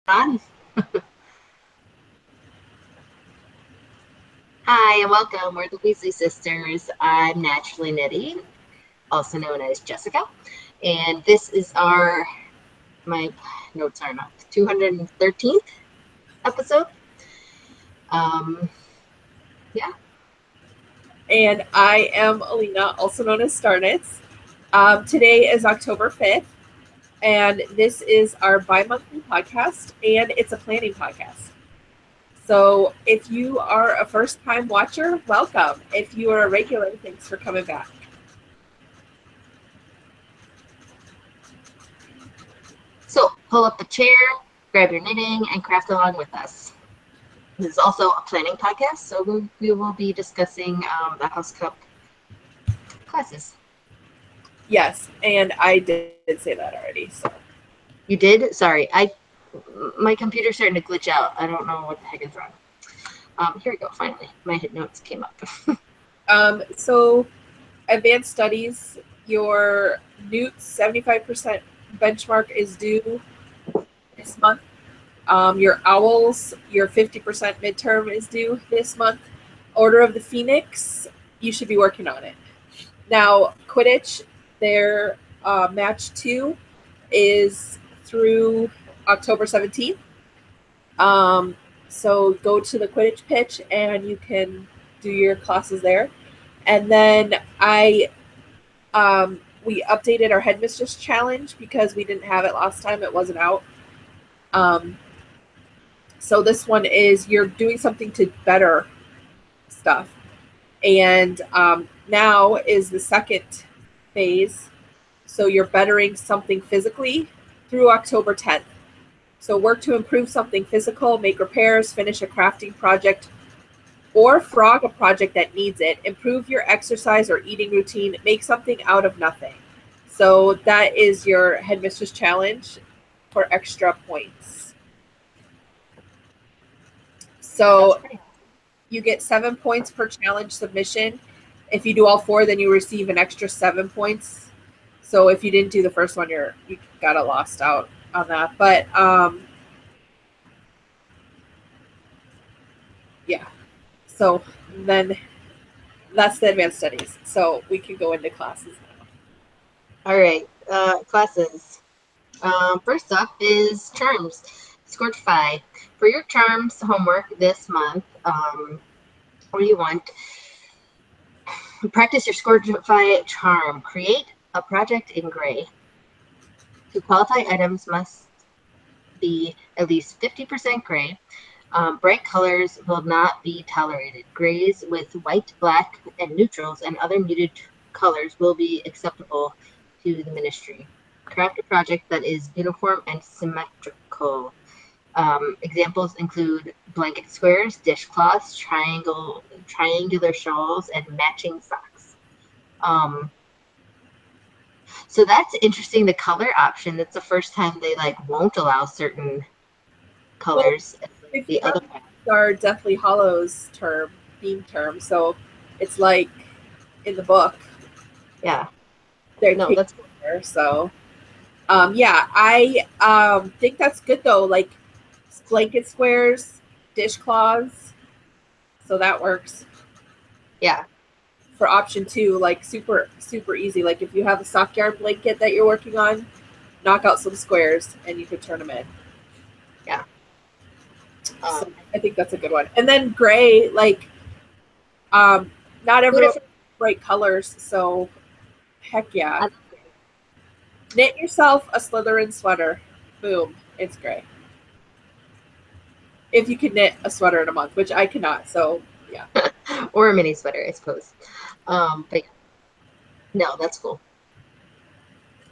On. Hi and welcome. We're the Weasley sisters. I'm Naturally Nitty, also known as Jessica, and this is my notes are not 213th episode. Um, yeah. And I am Allena, also known as Starnitz. Today is October 5th, and this is our bi-monthly podcast, and it's a planning podcast. So if you are a first-time watcher, welcome. If you are a regular, thanks for coming back. So pull up a chair, grab your knitting, and craft along with us. This is also a planning podcast, so we will be discussing the House Cup classes. Yes, and I did say that already. So You did? Sorry, my computer's starting to glitch out. I don't know what the heck is wrong. Here we go. Finally, my notes came up. so advanced studies, your Newt 75% benchmark is due this month. Your Owls, your 50% midterm is due this month. Order of the Phoenix, you should be working on it. Now, Quidditch, their match 2 is through October 17th. So go to the Quidditch pitch and you can do your classes there. And then we updated our Headmistress Challenge because we didn't have it last time. It wasn't out. So this one is you're doing something to better stuff. And now is the second phase. So you're bettering something physically through October 10th. So work to improve something physical, make repairs, finish a crafting project, or frog a project that needs it, improve your exercise or eating routine, make something out of nothing. So that is your Headmistress Challenge for extra points. So you get 7 points per challenge submission. If you do all 4, then you receive an extra 7 points. So if you didn't do the first one, you got a lost out on that. But yeah. So then that's the advanced studies. So we can go into classes now. All right, classes. First up is charms. Scorchify. For your charms homework this month, what do you want? Practice your Scorchify charm. Create a project in gray. To qualify items must be at least 50% gray. Bright colors will not be tolerated. Grays with white, black, and neutrals and other muted colors will be acceptable to the ministry. Craft a project that is uniform and symmetrical. Examples include blanket squares, dishcloths, triangular shawls, and matching socks. So that's interesting. The color option. That's the first time they won't allow certain colors. Well, the other are Deathly Hollows theme term. So it's like in the book. Yeah. No, that's cool. So yeah, I think that's good though. Like blanket squares, dishcloths. So that works. Yeah. For option 2, like super easy. Like if you have a stockyard blanket that you're working on, knock out some squares and you could turn them in. Yeah. So I think that's a good one. And then gray, like not every bright colors, so heck yeah. Knit yourself a Slytherin sweater. Boom, it's gray. If you can knit a sweater in a month, which I cannot, so yeah. Or a mini sweater, I suppose. But yeah. No, that's cool.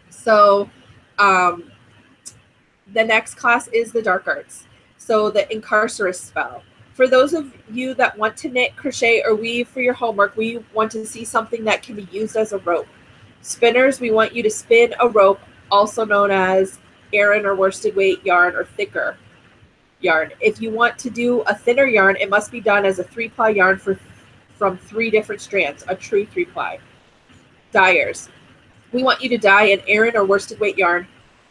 So the next class is the Dark Arts. So the Incarcerous spell. For those of you that want to knit, crochet, or weave for your homework, we want to see something that can be used as a rope. Spinners, we want you to spin a rope, also known as Aran or worsted weight yarn or thicker yarn. If you want to do a thinner yarn, it must be done as a 3-ply yarn from 3 different strands, a true 3-ply. Dyers, we want you to dye an Aran or worsted weight yarn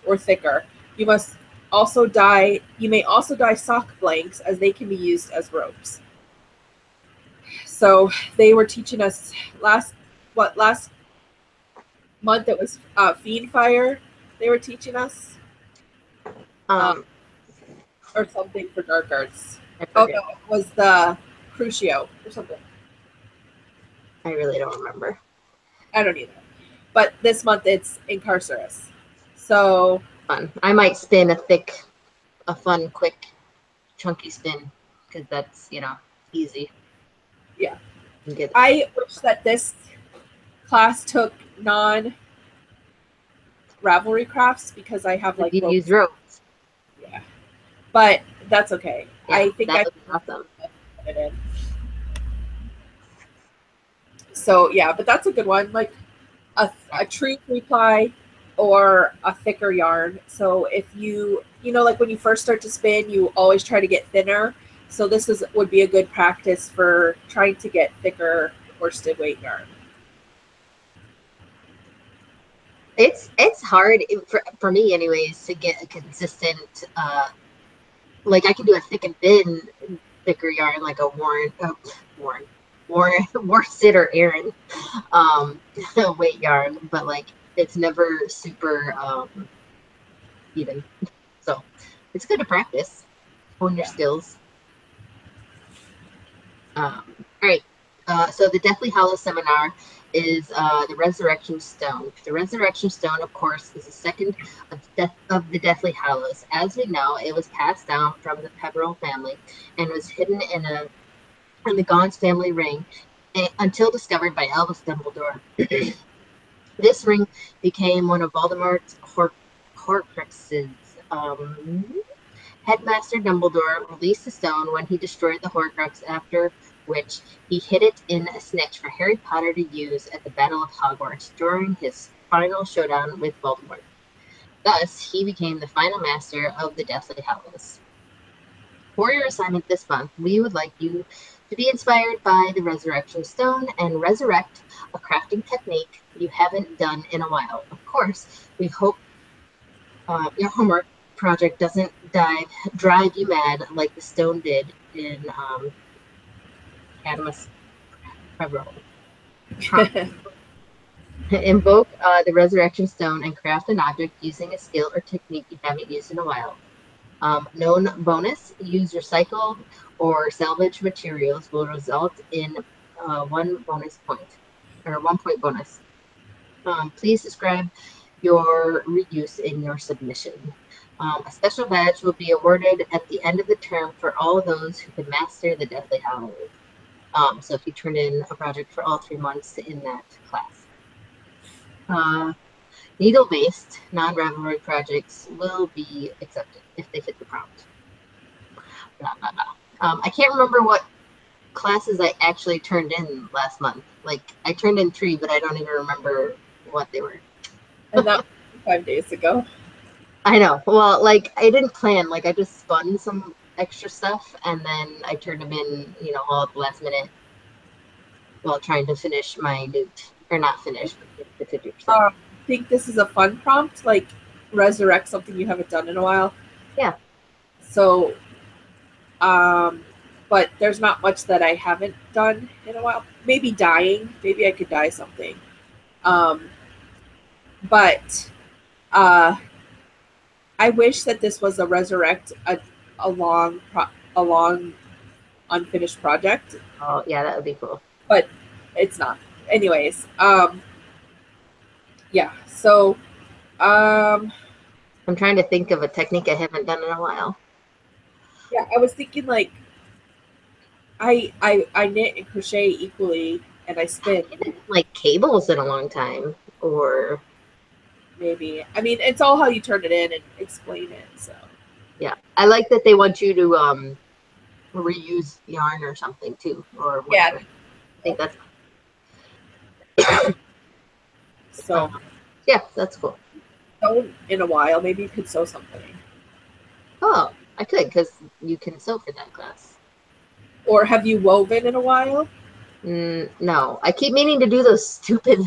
or thicker. You must also dye. You may also dye sock blanks, as they can be used as ropes. So they were teaching us last month. It was Fiend Fire. They were teaching us, or something for dark arts. Oh no, it was the Crucio or something. I really don't remember. I don't either. But this month it's Incarcerus. So fun. I might spin a fun, quick, chunky spin, because that's, you know, easy. Yeah. I wish that this class took non-Ravelry crafts, because I have like ropes. Use ropes. Yeah. But that's okay. Yeah, I think that would be awesome. Put it in. So yeah, but that's a good one. Like a true 3-ply or a thicker yarn. So if you know, like when you first start to spin, you always try to get thinner. So this would be a good practice for trying to get thicker worsted weight yarn. It's hard for me anyways to get a consistent like I can do a thick and thin thicker yarn like a worsted or Aran weight yarn, but like it's never super even. So it's good to practice, hone your skills. All right. So the Deathly Hallows seminar is the Resurrection Stone. The Resurrection Stone, of course, is the second of the Deathly Hallows. As we know, it was passed down from the Peveril family and was hidden in the Gaunt's family ring until discovered by Albus Dumbledore. This ring became one of Voldemort's Horcruxes. Headmaster Dumbledore released the stone when he destroyed the Horcrux, after which he hid it in a snitch for Harry Potter to use at the Battle of Hogwarts during his final showdown with Voldemort. Thus, he became the final master of the Deathly Hallows. For your assignment this month, we would like you to be inspired by the Resurrection Stone and resurrect a crafting technique you haven't done in a while. Of course, we hope your homework project doesn't drive you mad like the stone did in Cadmus Peveril. Invoke the Resurrection Stone and craft an object using a skill or technique you haven't used in a while. Known bonus: use recycled or salvaged materials will result in 1 bonus point, or 1 point bonus. Please describe your reuse in your submission. A special badge will be awarded at the end of the term for all those who can master the Deathly Hallows. So if you turn in a project for all 3 months in that class. Needle-based non-Ravelry projects will be accepted if they fit the prompt. Blah, blah, blah. I can't remember what classes I actually turned in last month. Like, I turned in 3, but I don't even remember what they were. And that was 5 days ago. I know. Well, like, I didn't plan. Like, I just spun some extra stuff, and then I turned them in, you know, all at the last minute while trying to finish my newt. Or not finish, but get the 50%. I think this is a fun prompt, like resurrect something you haven't done in a while. Yeah. So, but there's not much that I haven't done in a while. Maybe dyeing. Maybe I could dye something. But I wish that this was a resurrect a long unfinished project. Oh yeah, that would be cool. But it's not. Anyways, yeah. So, I'm trying to think of a technique I haven't done in a while. Yeah, I was thinking like I knit and crochet equally, and I spin. I haven't like cables in a long time, or maybe. I mean, it's all how you turn it in and explain it. So yeah, I like that they want you to reuse yarn or something too, or whatever. Yeah, I think that's so. Yeah, that's cool. Sew in a while, maybe you could sew something. Oh, I could, because you can sew for that class. Or have you woven in a while? No, I keep meaning to do those stupid.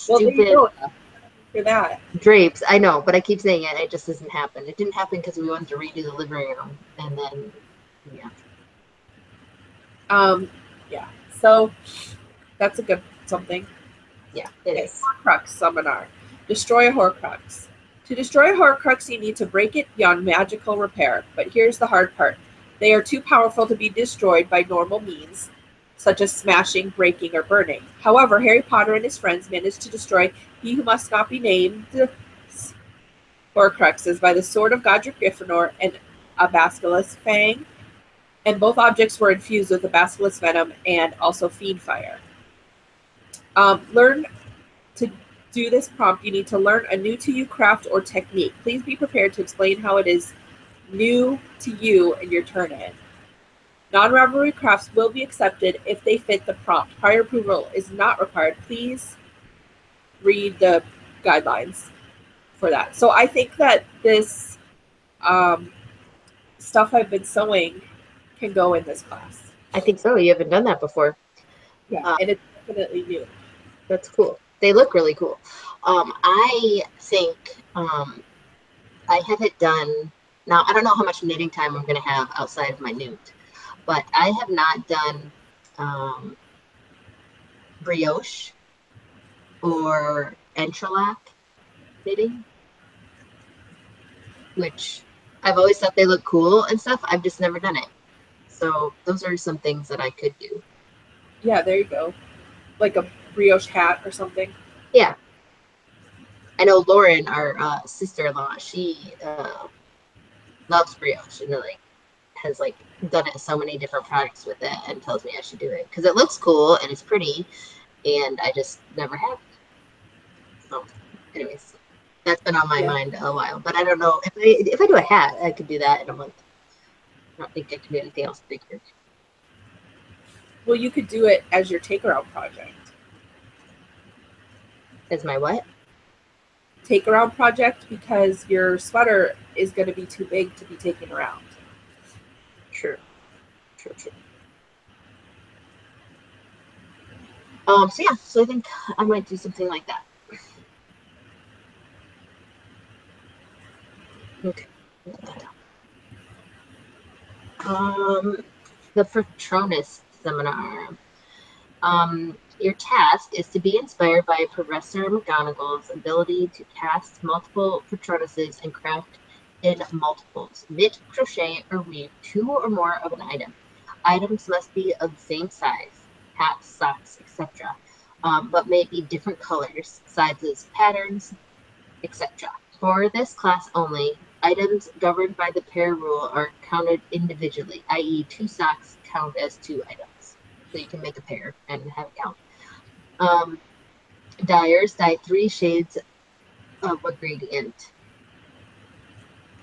Well, for that? Drapes, I know, but I keep saying it. It just doesn't happen. It didn't happen because we wanted to redo the living room, and then yeah. Yeah. So that's a good something. Yeah, it Okay, is. Horcrux seminar. Destroy a Horcrux. To destroy a Horcrux, you need to break it beyond magical repair. But here's the hard part. They are too powerful to be destroyed by normal means, such as smashing, breaking, or burning. However, Harry Potter and his friends managed to destroy He Who Must Not Be Named Horcruxes by the sword of Godric Gryffindor and a basilisk fang, and both objects were infused with the basilisk venom and also fiend fire. Learn to do this prompt, you need to learn a new to you craft or technique. Please be prepared to explain how it is new to you in your turn in. Non-rivalry crafts will be accepted if they fit the prompt. Prior approval is not required. Please read the guidelines for that. So I think that this stuff I've been sewing can go in this class. I think so. You haven't done that before. Yeah, and it's definitely new. That's cool. They look really cool. I think I have it done. Now, I don't know how much knitting time I'm going to have outside of my knit, but I have not done brioche or entrelac knitting, which I've always thought they look cool and stuff. I've just never done it. So those are some things that I could do. Yeah, there you go. Like a brioche hat or something. Yeah. I know Lauren, our sister-in-law, she loves brioche and like has like done it so many different products with it and tells me I should do it because it looks cool and it's pretty, and I just never have. So, anyways, that's been on my mind a while. But I don't know if I do a hat, I could do that in a month. I don't think I can do anything else bigger. Well, you could do it as your take around project. As my what? Take around project, because your sweater is going to be too big to be taken around. True. So yeah, so I think I might do something like that. Okay. The Patronus seminar. Your task is to be inspired by Professor McGonagall's ability to cast multiple Patronuses and craft in multiples. Knit, crochet, or weave two or more of an item. Items must be of the same size, hats, socks, etc., but may be different colors, sizes, patterns, etc. For this class only, items governed by the pair rule are counted individually, i.e. 2 socks count as 2 items. So you can make a pair and have it count. Dyers dye 3 shades of a gradient.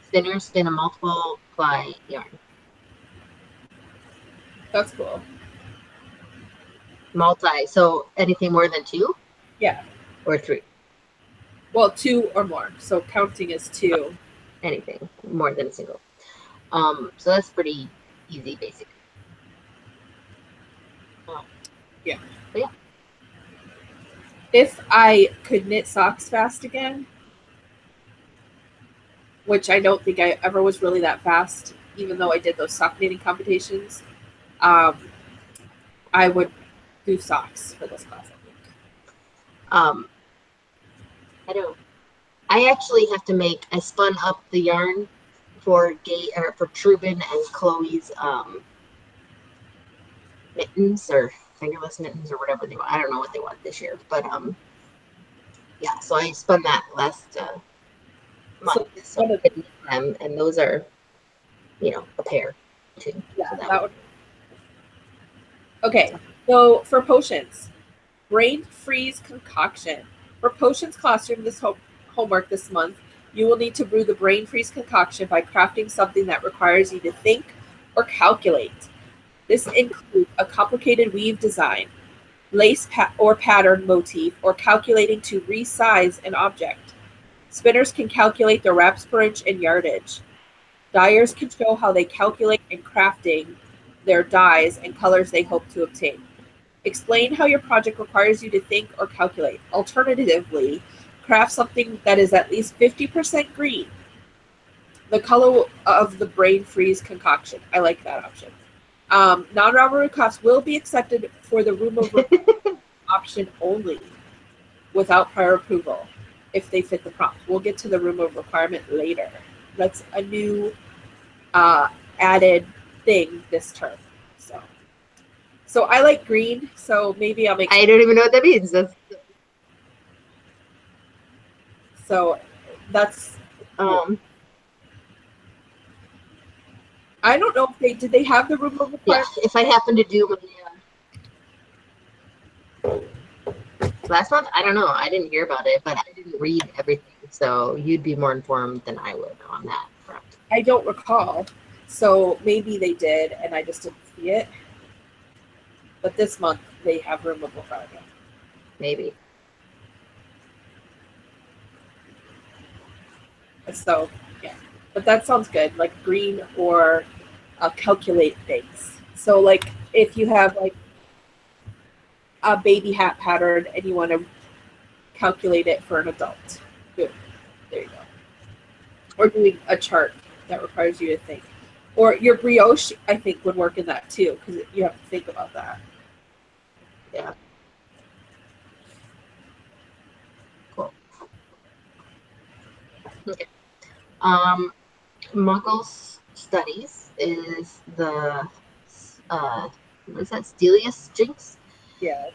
Spinners spin a multiple ply yarn. That's cool. Multi, so anything more than 2? Yeah. Or 3? Well, 2 or more. So counting is 2. Anything more than a single. So that's pretty easy, basically. Yeah. But yeah. If I could knit socks fast again, which I don't think I ever was really that fast, even though I did those sock knitting competitions, I would do socks for this class, I think. I don't. I actually have to make. I spun up the yarn for Trubin and Chloe's mittens or fingerless mittens or whatever they want. I don't know what they want this year, but yeah. So I spun that last month. So I could knit them, and those are, a pair too. Yeah, so that would. Okay, so for potions, brain freeze concoction. For potions classroom this homework this month, you will need to brew the brain freeze concoction by crafting something that requires you to think or calculate. This includes a complicated weave design, lace or pattern motif, or calculating to resize an object. Spinners can calculate the wraps per inch and yardage. Dyers can show how they calculate in crafting their dyes and colors they hope to obtain. Explain how your project requires you to think or calculate. Alternatively, craft something that is at least 50% green. The color of the brain freeze concoction. I like that option. Non-robbery crafts will be accepted for the room of option only without prior approval if they fit the prompt. We'll get to the room of requirement later. That's a new added thing this term. So I like green, so maybe I'll make... I don't even know what that means. So that's... I don't know if did they have the room of requirement? Yeah, if I happen to do last month, I don't know. I didn't hear about it, but I didn't read everything, so you'd be more informed than I would on that front. I don't recall, so maybe they did, and I just didn't see it. But this month they have room of requirement. Maybe. So yeah, but that sounds good. Like green or calculate things. So like if you have like a baby hat pattern and you want to calculate it for an adult, boom, there you go. Or doing a chart that requires you to think. Or your brioche, I think, would work in that too, because you have to think about that. Yeah. Cool. Okay. Muggles Studies is the what is that? Stelius Jinx? Yeah.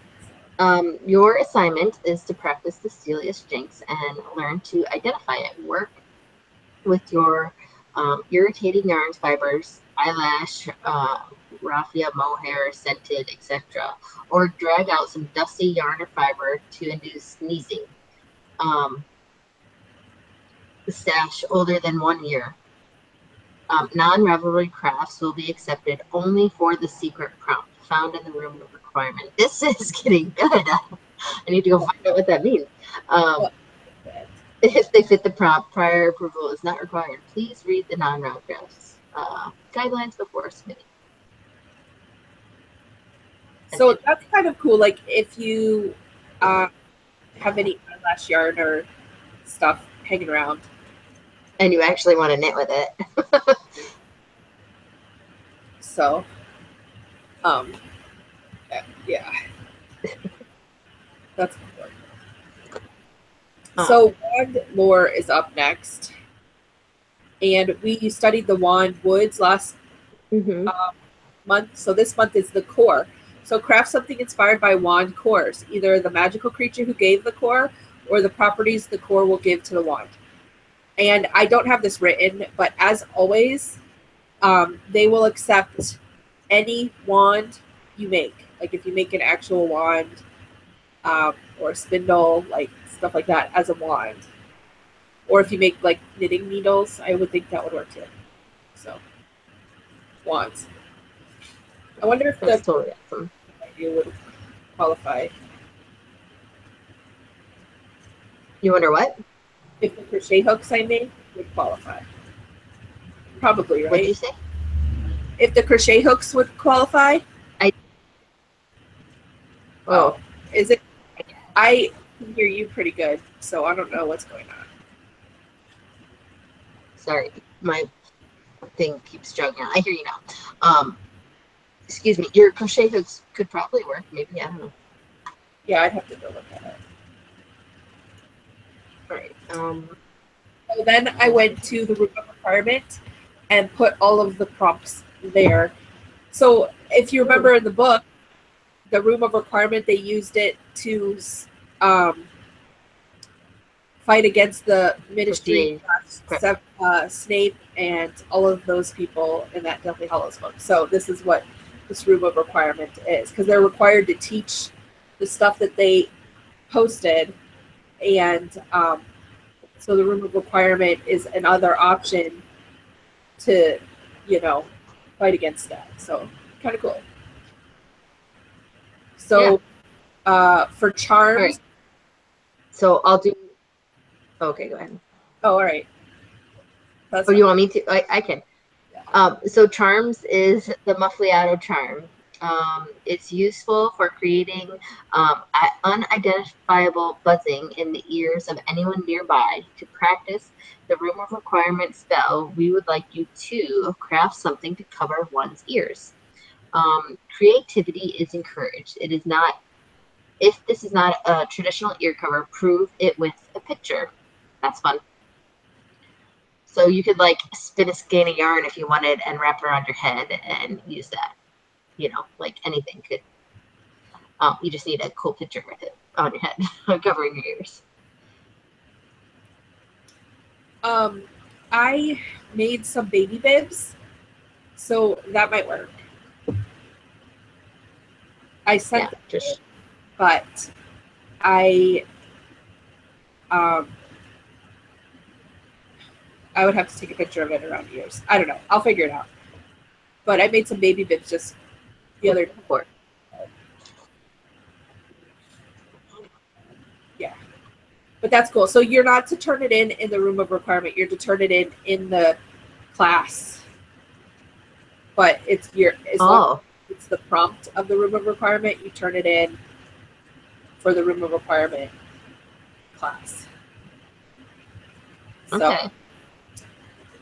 Your assignment is to practice the Stelius Jinx and learn to identify it. Work with your irritating yarns, fibers, eyelash, raffia, mohair, scented, etc. Or drag out some dusty yarn or fiber to induce sneezing. The stash older than 1 year. Non-revelry crafts will be accepted only for the secret prompt found in the room of requirement. This is getting good. I need to go find out what that means. If they fit the prompt, prior approval is not required. Please read the non-round crafts guidelines before submitting. So that's kind of cool. Like if you have any eyelash yarn or stuff hanging around, and you actually want to knit with it. So, yeah, that's cool. So wand lore is up next, and we studied the wand woods last month. So this month is the core. So craft something inspired by wand cores, either the magical creature who gave the core or the properties the core will give to the wand. And I don't have this written, but as always, they will accept any wand you make. Like if you make an actual wand or a spindle, like stuff like that as a wand. Or if you make like knitting needles, I would think that would work too. So, wands. I wonder if that's totally awesome. You would qualify. You wonder what? If the crochet hooks I made would qualify. Probably, right? What did you say? If the crochet hooks would qualify? Oh, is it? I can hear you pretty good, so I don't know what's going on. Sorry, my thing keeps juggling. I hear you now. Excuse me. Your crochet hooks could probably work. Maybe, I don't know. Yeah, I'd have to go look at it. All right. So then I went to the room of requirement and put all of the prompts there. So if you remember in the book, the room of requirement, they used it to fight against the Ministry, Snape, and all of those people in that Deathly Hallows book. So this is what this room of requirement is, because they're required to teach the stuff that they posted, and so the room of requirement is another option to, fight against that. So kind of cool. So for charms. Right. So I'll do. Okay, go ahead. Oh, all right. You want me to? I can. Yeah. So charms is the Muffliato charm. It's useful for creating unidentifiable buzzing in the ears of anyone nearby. To practice the room of requirement spell, we would like you to craft something to cover one's ears. Creativity is encouraged. It is not, if this is not a traditional ear cover, prove it with a picture. That's fun. So you could like spin a skein of yarn if you wanted and wrap it around your head and use that. You know, like anything could. You just need a cool picture with it on your head, covering your ears. I made some baby bibs, so that might work. I sent them, but I would have to take a picture of it around ears. I don't know. I'll figure it out. But I made some baby bibs just the other day. Yeah. But that's cool. So you're not to turn it in the room of requirement. You're to turn it in the class. But it's it's the prompt of the room of requirement. You turn it in for the room of requirement class. Okay.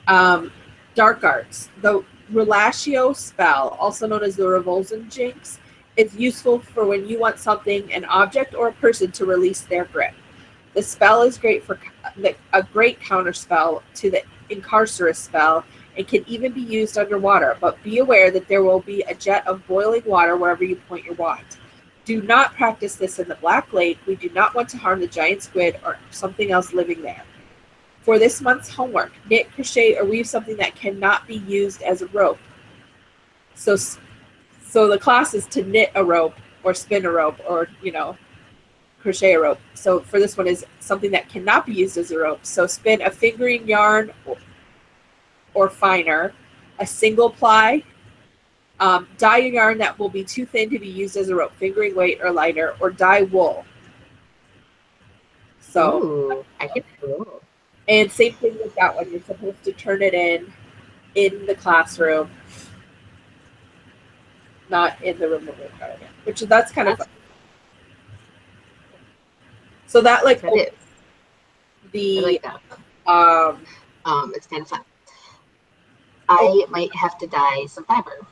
So, dark arts. The Relatio spell, also known as the Revulsion Jinx, is useful for when you want something, an object or a person, to release their grip. The spell is great for a great counter spell to the Incarcerous spell and can even be used underwater, but be aware that there will be a jet of boiling water wherever you point your wand. Do not practice this in the Black Lake. We do not want to harm the giant squid or something else living there. For this month's homework, knit, crochet, or weave something that cannot be used as a rope. So the class is to knit a rope or spin a rope or, crochet a rope. So for this one is something that cannot be used as a rope. So spin a fingering yarn or finer, a single ply, dye a yarn that will be too thin to be used as a rope, fingering weight or lighter, or dye wool. So, ooh, I get cool. And same thing with that one. You're supposed to turn it in the classroom, not in the room of requirement, that's kind of fun. So that that is. The I like that. It's kind of fun. I might have to dye some fiber.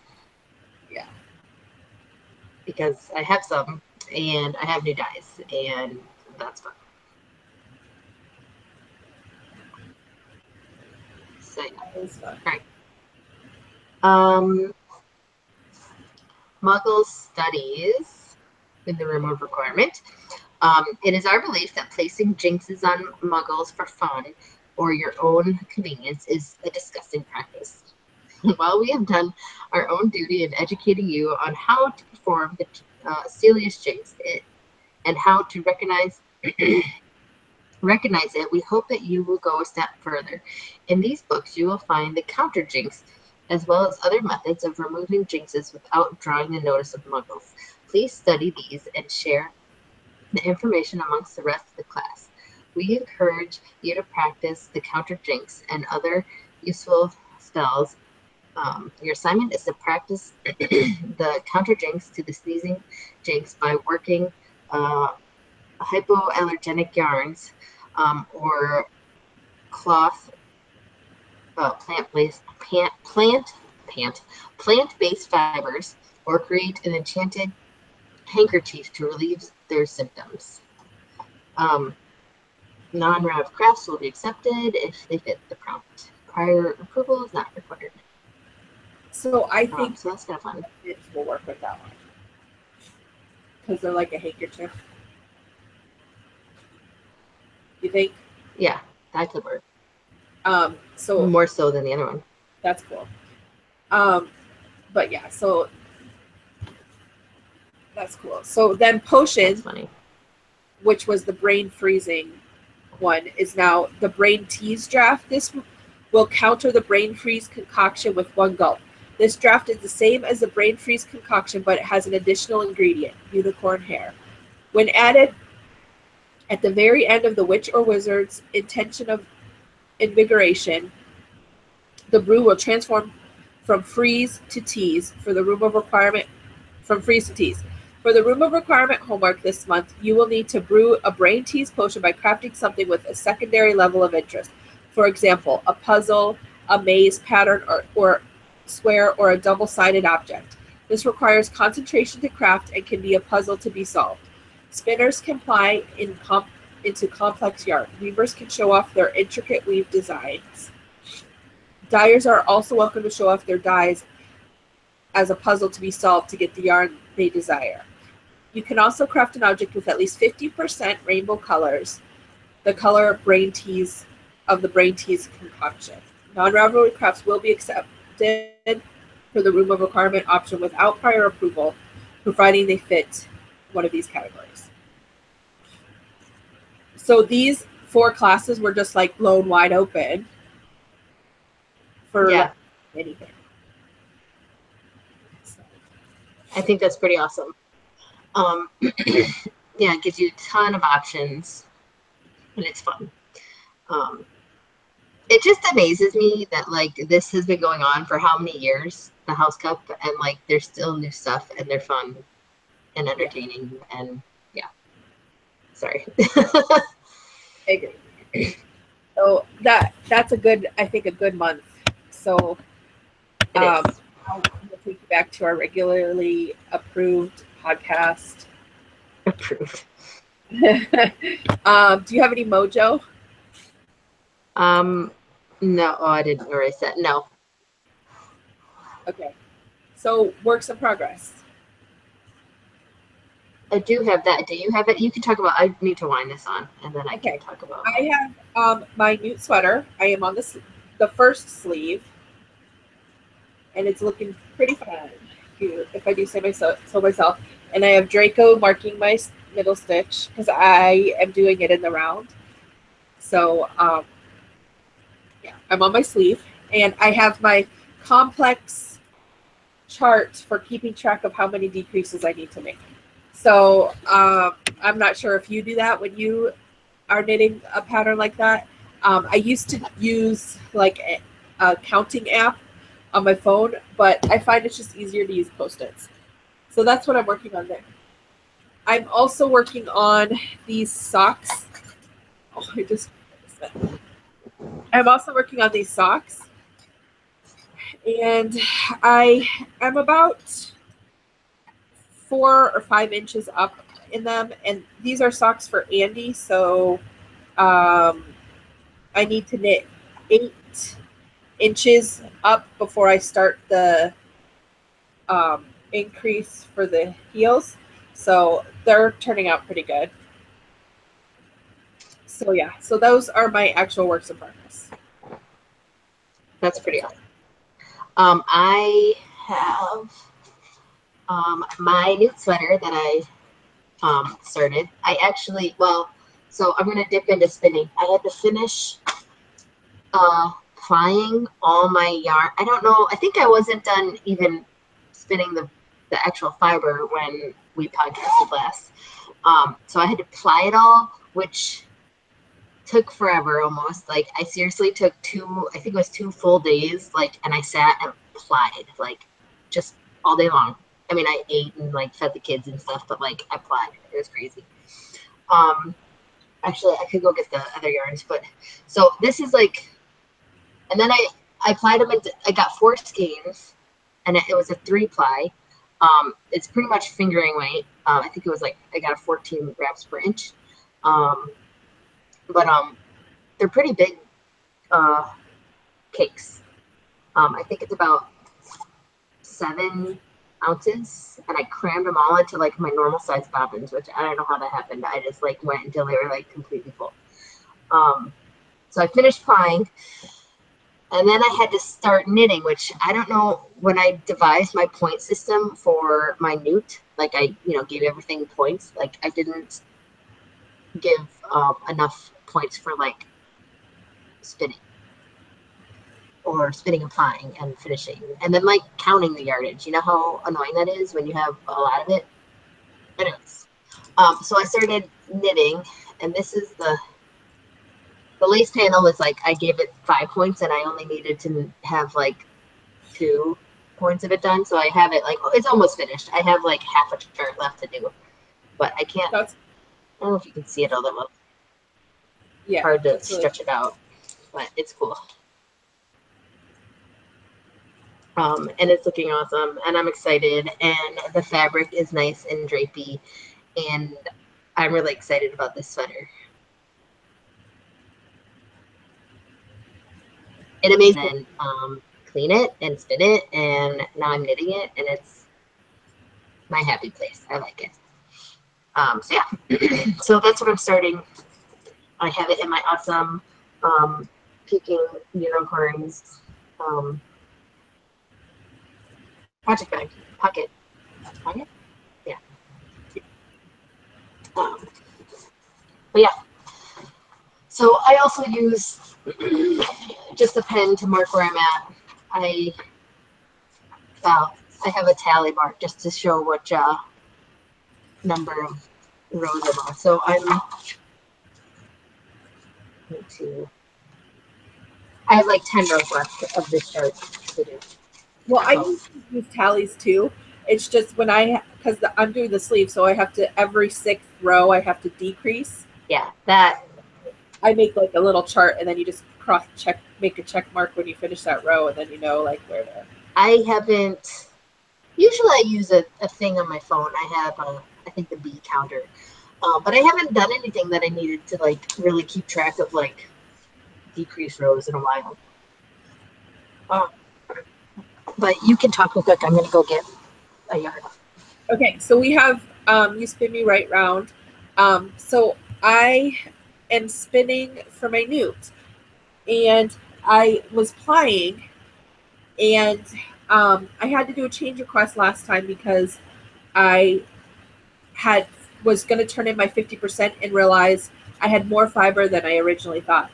Yeah. Because I have some and I have new dyes and that's fun. So yeah. That is fun. All right. Muggle studies in the room of requirement. It is our belief that placing jinxes on muggles for fun or your own convenience is a disgusting practice. While we have done our own duty in educating you on how to perform the Celius jinx and how to recognize it, we hope that you will go a step further. In these books, you will find the counter jinx, as well as other methods of removing jinxes without drawing the notice of muggles. Please study these and share the information amongst the rest of the class. We encourage you to practice the counter jinx and other useful spells. Your assignment is to practice the counter jinx to the sneezing jinx by working hypoallergenic yarns or cloth plant-based fibers, or create an enchanted handkerchief to relieve their symptoms. Non-rev crafts will be accepted if they fit the prompt. Prior approval is not required. So I think so that's kind of fun. It will work with that one because they're like a handkerchief. You think? Yeah, that could work. So more so than the other one. That's cool. But yeah, so that's cool. So then potion, which was the brain freezing one, is now the brain tease draft. This will counter the brain freeze concoction with one gulp. This draft is the same as the brain freeze concoction, but it has an additional ingredient, unicorn hair. When added at the very end of the witch or wizard's intention of invigoration, the brew will transform from freeze to tease for the room of requirement from Freeze to Tease. For the room of requirement homework this month, you will need to brew a brain tease potion by crafting something with a secondary level of interest. For example, a puzzle, a maze pattern, or square, or a double-sided object. This requires concentration to craft and can be a puzzle to be solved. Spinners can ply into complex yarn. Weavers can show off their intricate weave designs. Dyers are also welcome to show off their dyes as a puzzle to be solved to get the yarn they desire. You can also craft an object with at least 50% rainbow colors, the color brain tease of the brain tease concoction. Non-rivalry crafts will be accepted for the room of requirement option without prior approval, providing they fit one of these categories. So these 4 classes were just like blown wide open for anything. So. I think that's pretty awesome. Yeah, it gives you a ton of options, and it's fun. It just amazes me that like this has been going on for how many years, the House Cup, and like there's still new stuff, and they're fun and entertaining, and yeah. Sorry. I agree. So that's a good, I think, a good month. So I'll take you back to our regularly approved podcast. Approved. Do you have any mojo? No. Oh, I didn't erase that. No. Okay. So works in progress. I do have that. Do you have it? You can talk about. I need to wind this on, and then I can talk about. I have my newt sweater. I am on the first sleeve, and it's looking pretty fun. If I do say so myself. And I have Draco marking my middle stitch because I am doing it in the round. So yeah, I'm on my sleeve, and I have my complex chart for keeping track of how many decreases I need to make. So I'm not sure if you do that when you are knitting a pattern like that. I used to use like a counting app on my phone, but I find it's just easier to use Post-its. So that's what I'm working on there. I'm also working on these socks. Oh, I'm also working on these socks. And I am about 4 or 5 inches up in them. And these are socks for Andy. So I need to knit 8 inches up before I start the increase for the heels. So they're turning out pretty good. So yeah, so those are my actual works in progress. That's pretty awesome. I have my newt sweater that I started. I actually, so I'm going to dip into spinning. I had to finish plying all my yarn. I don't know. I think I wasn't done even spinning the actual fiber when we podcasted last. So I had to ply it all, which took forever almost. Like I seriously took I think it was 2 full days, like, and I sat and plied like just all day long. I mean, I ate and like fed the kids and stuff, but like I plied. It was crazy. Actually I could go get the other yarns, but so this is like, and then I plied them into, I got 4 skeins, and it was a 3-ply. It's pretty much fingering weight. I think it was like, I got a 14 wraps per inch. But they're pretty big cakes. I think it's about 7 ounces, and I crammed them all into like my normal size bobbins, which I don't know how that happened. I just like went until they were like completely full. So I finished plying, and then I had to start knitting, which I don't know, when I devised my point system for my newt, like I, gave everything points. Like I didn't give enough points for like spinning and plying and finishing, and then like counting the yardage. You know how annoying that is when you have a lot of it? Anyways, so I started knitting, and this is the lace panel was like, I gave it 5 points, and I only needed to have like 2. points of it done. So I have it like, it's almost finished. I have like half a shirt left to do, but I can't, I don't know if you can see it all that well. Yeah. Hard to stretch it out, but it's cool. And it's looking awesome, and I'm excited, and the fabric is nice and drapey, and I'm really excited about this sweater. And amazing. Clean it and spin it, and now I'm knitting it, and it's my happy place. I like it. So yeah, so that's what I'm starting. I have it in my awesome peaking unicorns project bag pocket. Yeah. But yeah. So I also use just a pen to mark where I'm at. I have a tally mark just to show what number of rows I'm on. So I have like 10 rows left of this chart to do. Well, I use tallies too. It's just when because I'm doing the sleeve, so I have to, every 6th row, I have to decrease. Yeah, that. I make like a little chart, and then you just cross check, make a check mark when you finish that row, and then you know like where to. I haven't. Usually I use a thing on my phone. I have, I think, the bee counter. But I haven't done anything that I needed to like really keep track of like decrease rows in a while. But you can talk real quick. I'm gonna go get a yarn. Okay, so we have you spin me right round. So I am spinning for my newt, and I was plying, and I had to do a change request last time because I was going to turn in my 50% and realize I had more fiber than I originally thought.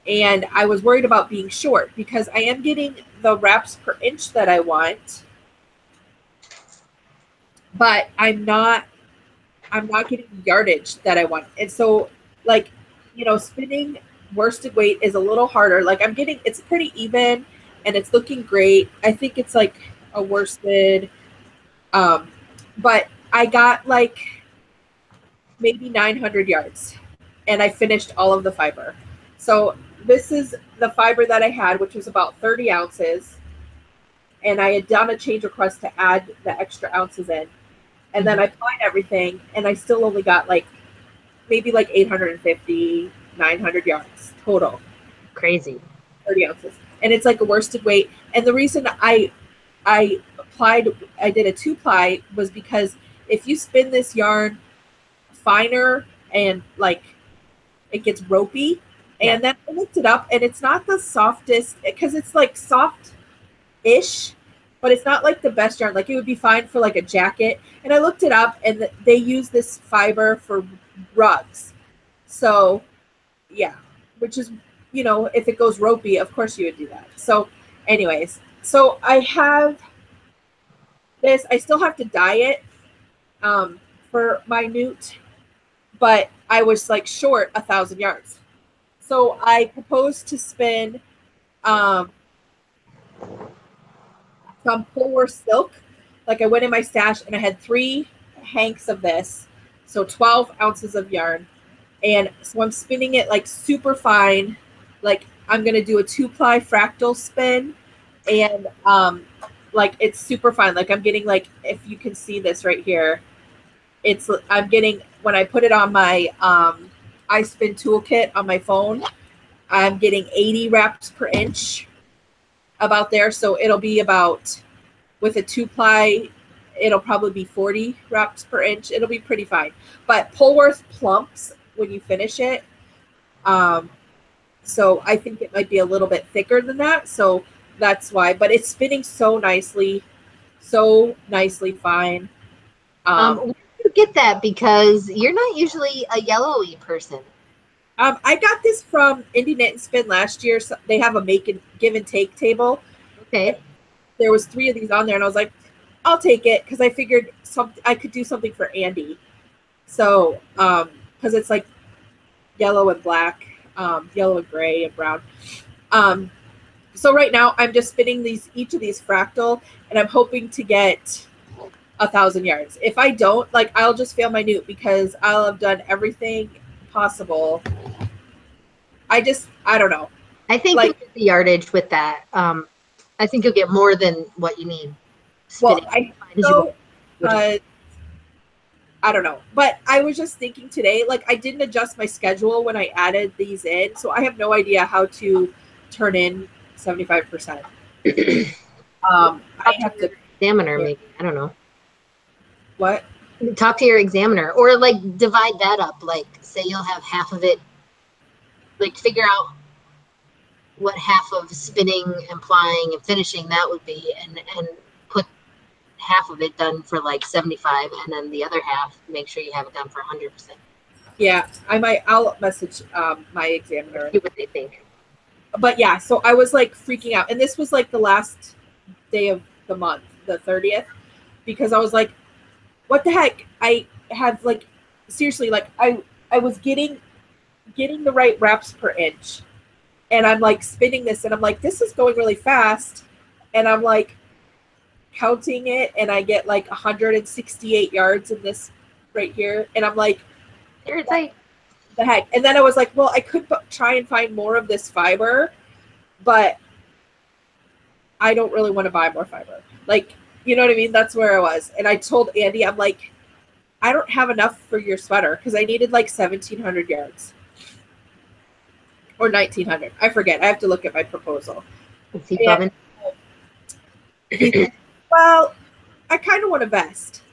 And I was worried about being short because I am getting the wraps per inch that I want, but I'm not getting the yardage that I want. And so, like, spinning worsted weight is a little harder. Like, it's pretty even and it's looking great. I think it's like a worsted, but I got like maybe 900 yards and I finished all of the fiber. So this is the fiber that I had, which was about 30 ounces. And I had done a change request to add the extra ounces in. And then I applied everything, and I still only got like maybe like 850, 900 yards total. Crazy. 30 ounces. And it's like a worsted weight. And the reason I did a 2-ply was because if you spin this yarn finer and like it gets ropey, and then I looked it up, and it's not the softest, because it's like soft-ish, but it's not like the best yarn. Like it would be fine for like a jacket. And I looked it up, and they use this fiber for rugs. So yeah, which is, if it goes ropey, of course you would do that. So anyways, so I have this. I still have to dye it for my newt, but I was like short 1,000 yards. So I proposed to spin some Polworth silk. Like I went in my stash and I had 3 hanks of this, so 12 ounces of yarn. And so I'm spinning it like super fine. Like I'm gonna do a 2-ply fractal spin, and like it's super fine. Like I'm getting, like, if you can see this right here, I'm getting, when I put it on my iSpin toolkit on my phone, I'm getting 80 wraps per inch about there. So it'll be about, with a 2-ply, it'll probably be 40 wraps per inch. It'll be pretty fine. But Polworth plumps when you finish it. So I think it might be a little bit thicker than that. So that's why. But it's spinning so nicely fine. Where did you get that? Because you're not usually a yellowy person. I got this from Indie Knit and Spin last year. So they have a make and give and take table. Okay. There was 3 of these on there, and I was like, I'll take it, because I figured I could do something for Andy. So, because it's like yellow and black, yellow and gray and brown. So right now I'm just spinning each of these fractal, and I'm hoping to get 1,000 yards. If I don't, like, I'll just fail my newt because I'll have done everything possible. I don't know. I think you'll Like, get the yardage with that. I think you'll get more than what you need well, spinning I as you know, go. I don't know. But I was just thinking today, like, I didn't adjust my schedule when I added these in, so I have no idea how to turn in 75%. I have to. Examiner, maybe. I don't know. What? Talk to your examiner, or like divide that up. Like, say you'll have half of it. Like, figure out what half of spinning and plying and finishing that would be, and put half of it done for like 75, and then the other half make sure you have it done for 100%. Yeah, I'll message my examiner. See what they think. But yeah, so I was like freaking out, and this was like the last day of the month, the 30th, because I was like, what the heck? I had like, seriously, like I was getting the right reps per inch, and I'm like spinning this, and I'm like, this is going really fast, and I'm like counting it, and I get like 168 yards in this right here, and I'm like, It's like, the heck? And then I was like, well, I could try and find more of this fiber, but I don't really want to buy more fiber. Like, you know what I mean? That's where I was. And I told Andy, I'm like, I don't have enough for your sweater because I needed like 1,700 yards or 1,900. I forget. I have to look at my proposal. is he bumming? Well, I kind of want a vest.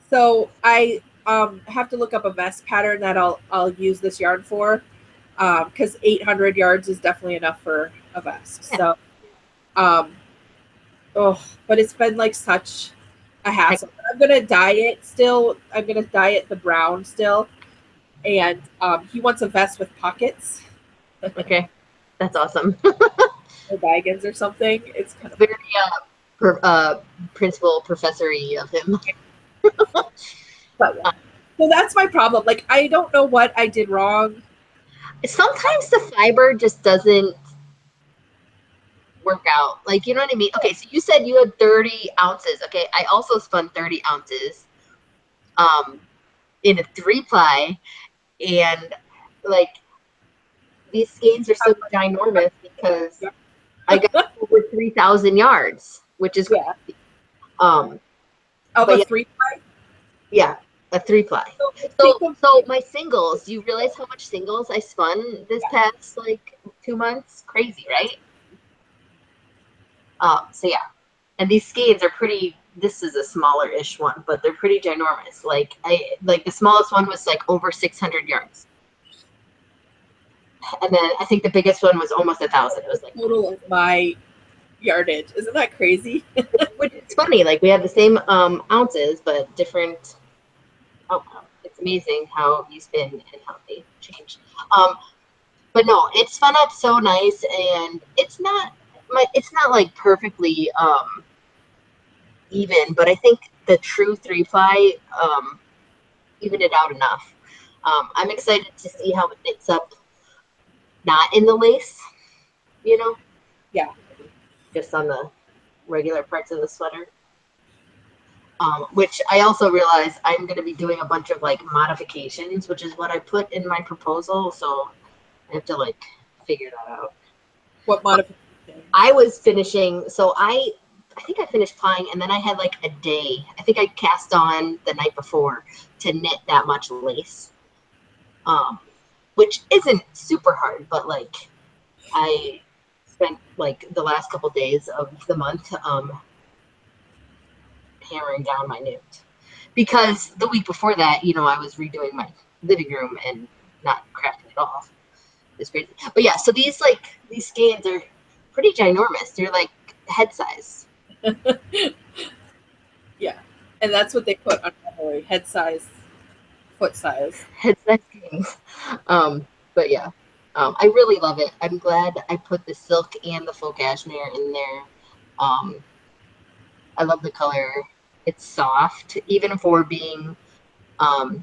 So I have to look up a vest pattern that I'll use this yarn for, because 800 yards is definitely enough for a vest. Yeah. So, but it's been like such a hassle. I'm gonna dye it still. I'm gonna dye it the brown still, and he wants a vest with pockets. Okay, that's awesome. Or wagons or something. It's kind of very principal professor-y of him. But yeah. So that's my problem. Like, I don't know what I did wrong. Sometimes the fiber just doesn't work out. Like, you know what I mean? Okay, so you said you had 30 ounces. Okay, I also spun 30 ounces in a 3-ply, and like, these skeins are so ginormous because I got over 3,000 yards, which is crazy. Of a 3-ply? Yeah, a 3-ply. So my singles, you realize how much singles I spun this past like 2 months? Crazy, right? So yeah, and these skeins are pretty. This is a smaller-ish one, but they're pretty ginormous. Like the smallest one was like over 600 yards, and then I think the biggest one was almost 1,000. It was like total of my yardage. Isn't that crazy? Which is funny. Like, we have the same ounces, but different outcome. It's amazing how you spin and how they change. But no, it's spun up so nice, and it's not like perfectly even, but I think the true 3-ply evened it out enough. I'm excited to see how it knits up, not in the lace, you know? Yeah. Just on the regular parts of the sweater. Which I also realize I'm going to be doing a bunch of like modifications, which is what I put in my proposal. So I have to like figure that out. What modification? I was finishing, so I think I finished plying, and then I had like a day. I think I cast on the night before to knit that much lace, which isn't super hard, but like I spent like the last couple days of the month hammering down my knit, because the week before that, you know, I was redoing my living room and not crafting it off. It's crazy. But yeah, so these skeins are pretty ginormous. They're like head size. Yeah, and that's what they put on Ravelry: head size, foot size. Head size skeins. But yeah, I really love it. I'm glad I put the silk and the faux cashmere in there. I love the color. It's soft, even for being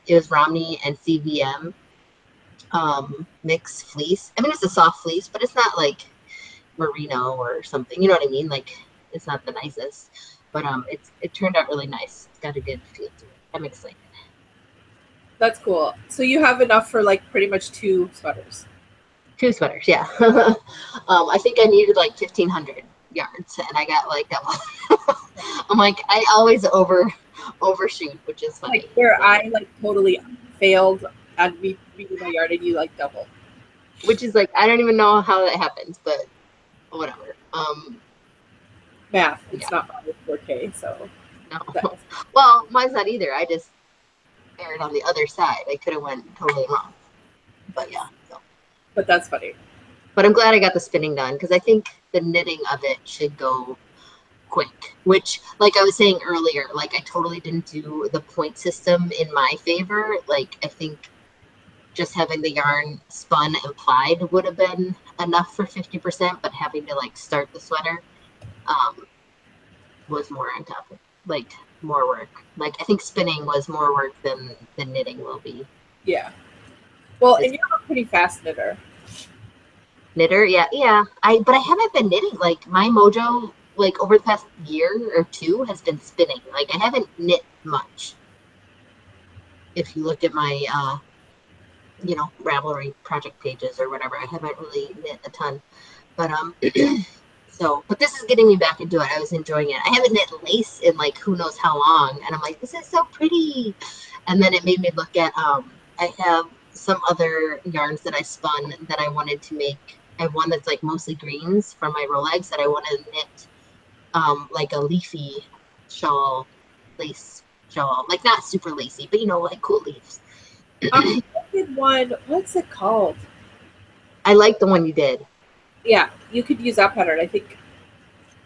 it was Romney and CVM mixed fleece. I mean, it's a soft fleece, but it's not like merino or something. You know what I mean? Like it's not the nicest, but it turned out really nice. It's got a good feel to it. I'm excited. That's cool. So you have enough for like pretty much 2 sweaters. 2 sweaters, yeah. I think I needed like 1,500 yards, and I got like double. I'm like, I always overshoot, which is funny. Like where I like totally failed at meeting my yard, and you like double. Which is like, I don't even know how that happens, but whatever. Math. It's not my 4K, so no. Well, mine's not either. I just erred on the other side. I could have went totally wrong. But yeah. So. But that's funny. But I'm glad I got the spinning done because I think the knitting of it should go quick, which, like I was saying earlier, like I totally didn't do the point system in my favor. Like I think just having the yarn spun and plied would have been enough for 50%, but having to like start the sweater was more on top of, like, more work. Like I think spinning was more work than the knitting will be. Yeah. Well, and you're a pretty fast knitter. Knitter, yeah. But I haven't been knitting. Like my mojo, like over the past year or 2, has been spinning. Like I haven't knit much. If you looked at my Ravelry project pages or whatever, I haven't really knit a ton. But but this is getting me back into it. I was enjoying it. I haven't knit lace in like who knows how long, and I'm like, this is so pretty. And then it made me look at I have some other yarns that I spun that I wanted to make. I have one that's like mostly greens from my Rolex that I want to knit like a leafy shawl, lace shawl, like not super lacy, but like cool leaves. I did one. What's it called? I like the one you did. Yeah, you could use that pattern. I think.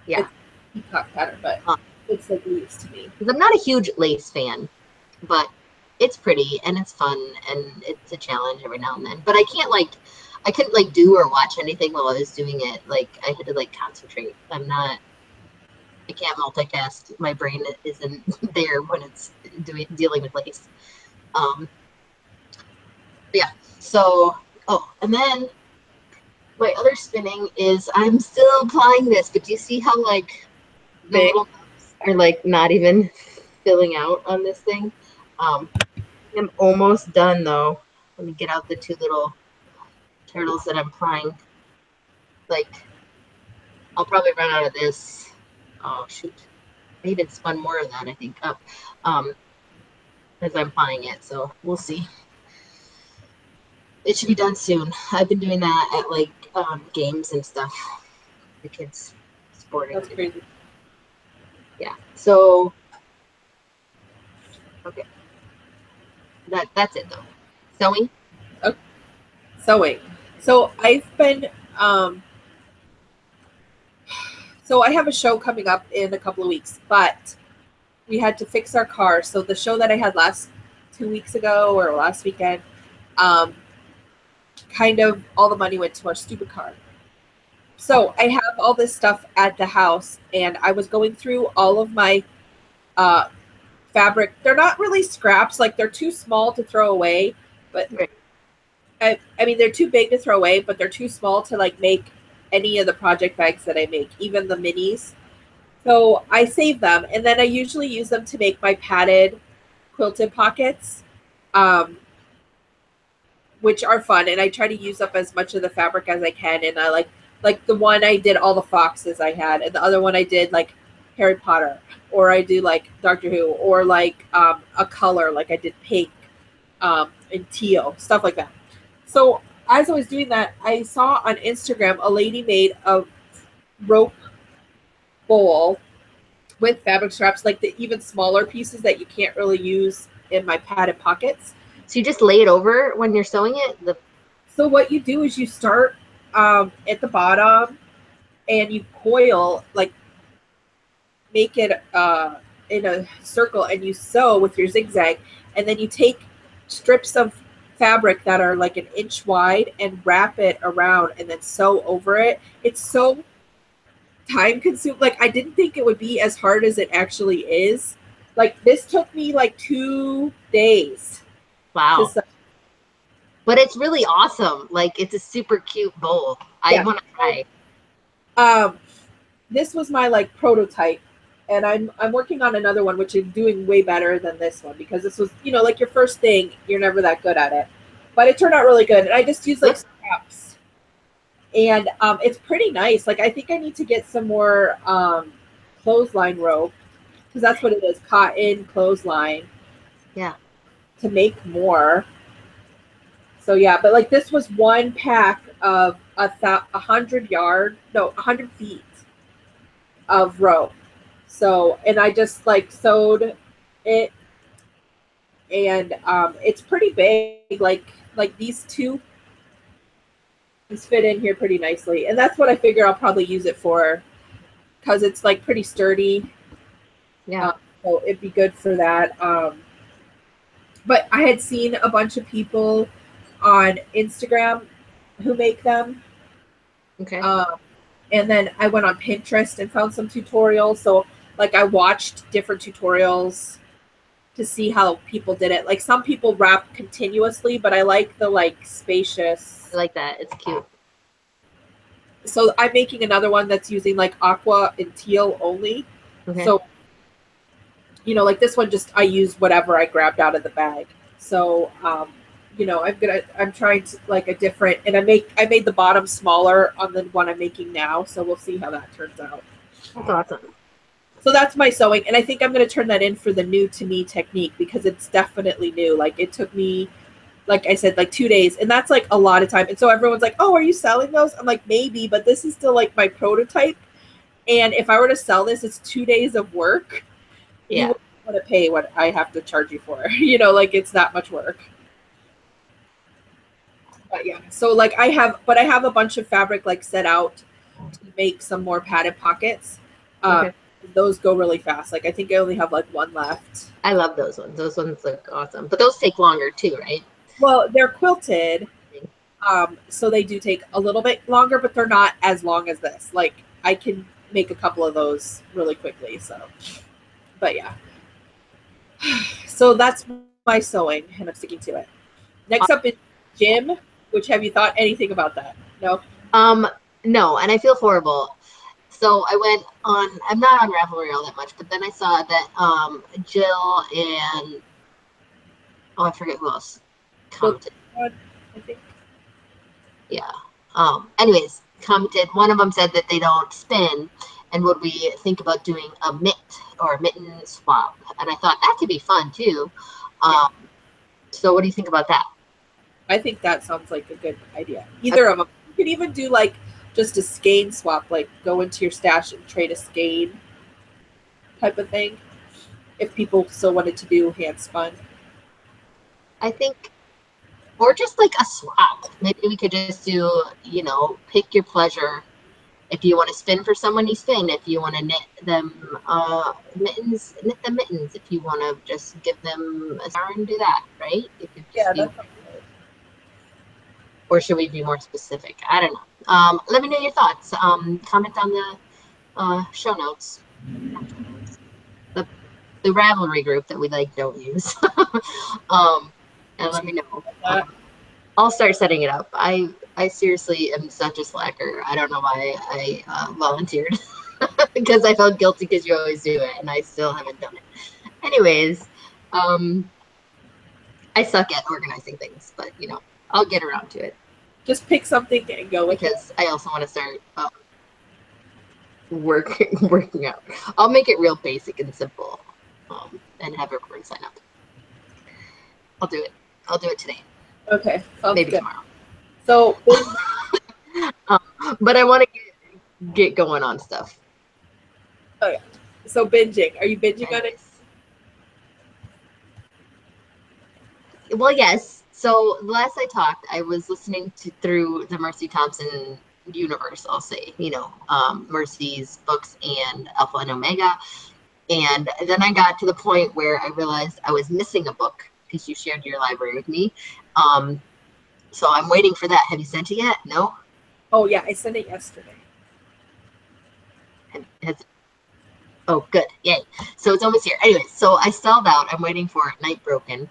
Yeah. It's a peacock pattern, but it's like leaves to me. Because I'm not a huge lace fan, but it's pretty and it's fun and it's a challenge every now and then. But I couldn't like do or watch anything while I was doing it. Like I had to like concentrate. I can't multitask. My brain isn't there when it's dealing with lace. Yeah. So, and then my other spinning is I'm still applying this, but do you see how like the little notes are like not even filling out on this thing? I'm almost done though. Let me get out the 2 little turtles that I'm applying. Like I'll probably run out of this. Oh shoot. I even spun more of that, I think, up. As I'm applying it, so we'll see. It should be done soon. I've been doing that at like games and stuff. The kids sporting. That's crazy. Yeah. So okay. That's it though. Sewing. Okay. Sewing. So I've been so I have a show coming up in a couple of weeks, but we had to fix our car. So the show that I had 2 weeks ago or last weekend, kind of all the money went to our stupid car. So I have all this stuff at the house, and I was going through all of my fabric. They're not really scraps, like they're too small to throw away, but I mean they're too big to throw away, but they're too small to like make any of the project bags that I make, even the minis. So I save them, and then I usually use them to make my padded quilted pockets, which are fun, and I try to use up as much of the fabric as I can. And I like the one I did all the foxes I had, and the other one I did like Harry Potter, or I do like Doctor Who, or like a color, like I did pink and teal, stuff like that. So as I was doing that, I saw on Instagram a lady made a rope bowl with fabric straps, like the even smaller pieces that you can't really use in my padded pockets. So you just lay it over when you're sewing it? So what you do is you start at the bottom and you coil, like make it in a circle, and you sew with your zigzag, and then you take strips of fabric that are like 1 inch wide and wrap it around and then sew over it. It's so time consuming. Like I didn't think it would be as hard as it actually is. Like this took me like 2 days. Wow. But it's really awesome. Like it's a super cute bowl. I want to try. This was my like prototype, and I'm working on another one which is doing way better than this one, because this was, you know, like your first thing, you're never that good at it, but it turned out really good. And I just used like scraps, and it's pretty nice. Like I think I need to get some more clothesline rope, because that's what it is, cotton clothesline. Yeah. To make more. So yeah, but like this was one pack of 100 feet of rope. So, and I just like sewed it, and it's pretty big. Like these two fit in here pretty nicely, and that's what I figure I'll probably use it for, because it's like pretty sturdy. Yeah. So it'd be good for that. But I had seen a bunch of people on Instagram who make them. Okay. And then I went on Pinterest and found some tutorials. So like I watched different tutorials to see how people did it. Like some people wrap continuously, but I like the like spacious. I like that. It's cute. So I'm making another one that's using like aqua and teal only. Okay. So, you know, like this one, just I used whatever I grabbed out of the bag. So, you know, I'm trying to like a different, and I made the bottom smaller on the one I'm making now. So we'll see how that turns out. That's awesome. So that's my sewing, and I think I'm going to turn that in for the new to me technique, because it's definitely new. Like it took me, like I said, like 2 days, and that's like a lot of time. And so everyone's like, "Oh, are you selling those?" I'm like, "Maybe, but this is still like my prototype. And if I were to sell this, it's 2 days of work. Yeah. You wouldn't want to pay what I have to charge you for. You know, like it's not much work." But yeah, so like I have a bunch of fabric like set out to make some more padded pockets. Okay. Those go really fast. Like I think I only have like one left. I love those ones. Those ones look awesome. But those take longer too, right? Well, they're quilted. So they do take a little bit longer, but they're not as long as this. Like I can make a couple of those really quickly. So, but yeah. So that's my sewing, and I'm sticking to it. Next up is gym, which have you thought anything about that? No? No, and I feel horrible. So I went on, I'm not on Ravelry all that much, but then I saw that Jill and, oh, I forget who else commented. I think. Yeah. Anyways, commented, one of them said that they don't spin, and would we think about doing a mitt or a mitten swap? And I thought that could be fun too. So what do you think about that? I think that sounds like a good idea. Either of them. You could even do like just a skein swap, like go into your stash and trade a skein type of thing, if people still wanted to do hand spun. I think, or just like a swap. Maybe we could just do, you know, pick your pleasure. If you want to spin for someone, you spin. If you want to knit them mittens, knit them mittens. If you want to just give them a yarn, do that, right? Yeah, that's good. Or should we be more specific? I don't know. Let me know your thoughts. Comment on the show notes. The Ravelry group that we like don't use. And let me know. I'll start setting it up. I seriously am such a slacker. I don't know why I volunteered. Because I felt guilty because you always do it, and I still haven't done it. Anyways, I suck at organizing things, but you know, I'll get around to it. Just pick something and go with it. Because I also want to start working out. I'll make it real basic and simple, and have everyone sign up. I'll do it. I'll do it today. Okay. Maybe good. tomorrow. So, but I want to get going on stuff. Oh yeah. So binging. Are you binging on it? Well, yes. So last I talked, I was listening through the Mercy Thompson universe, I'll say, you know, Mercy's books and Alpha and Omega. And then I got to the point where I realized I was missing a book because you shared your library with me. So I'm waiting for that. Have you sent it yet? No? Oh, yeah. I sent it yesterday. Oh, good. Yay. So it's almost here. Anyway, so I stalled out. I'm waiting for Night Broken,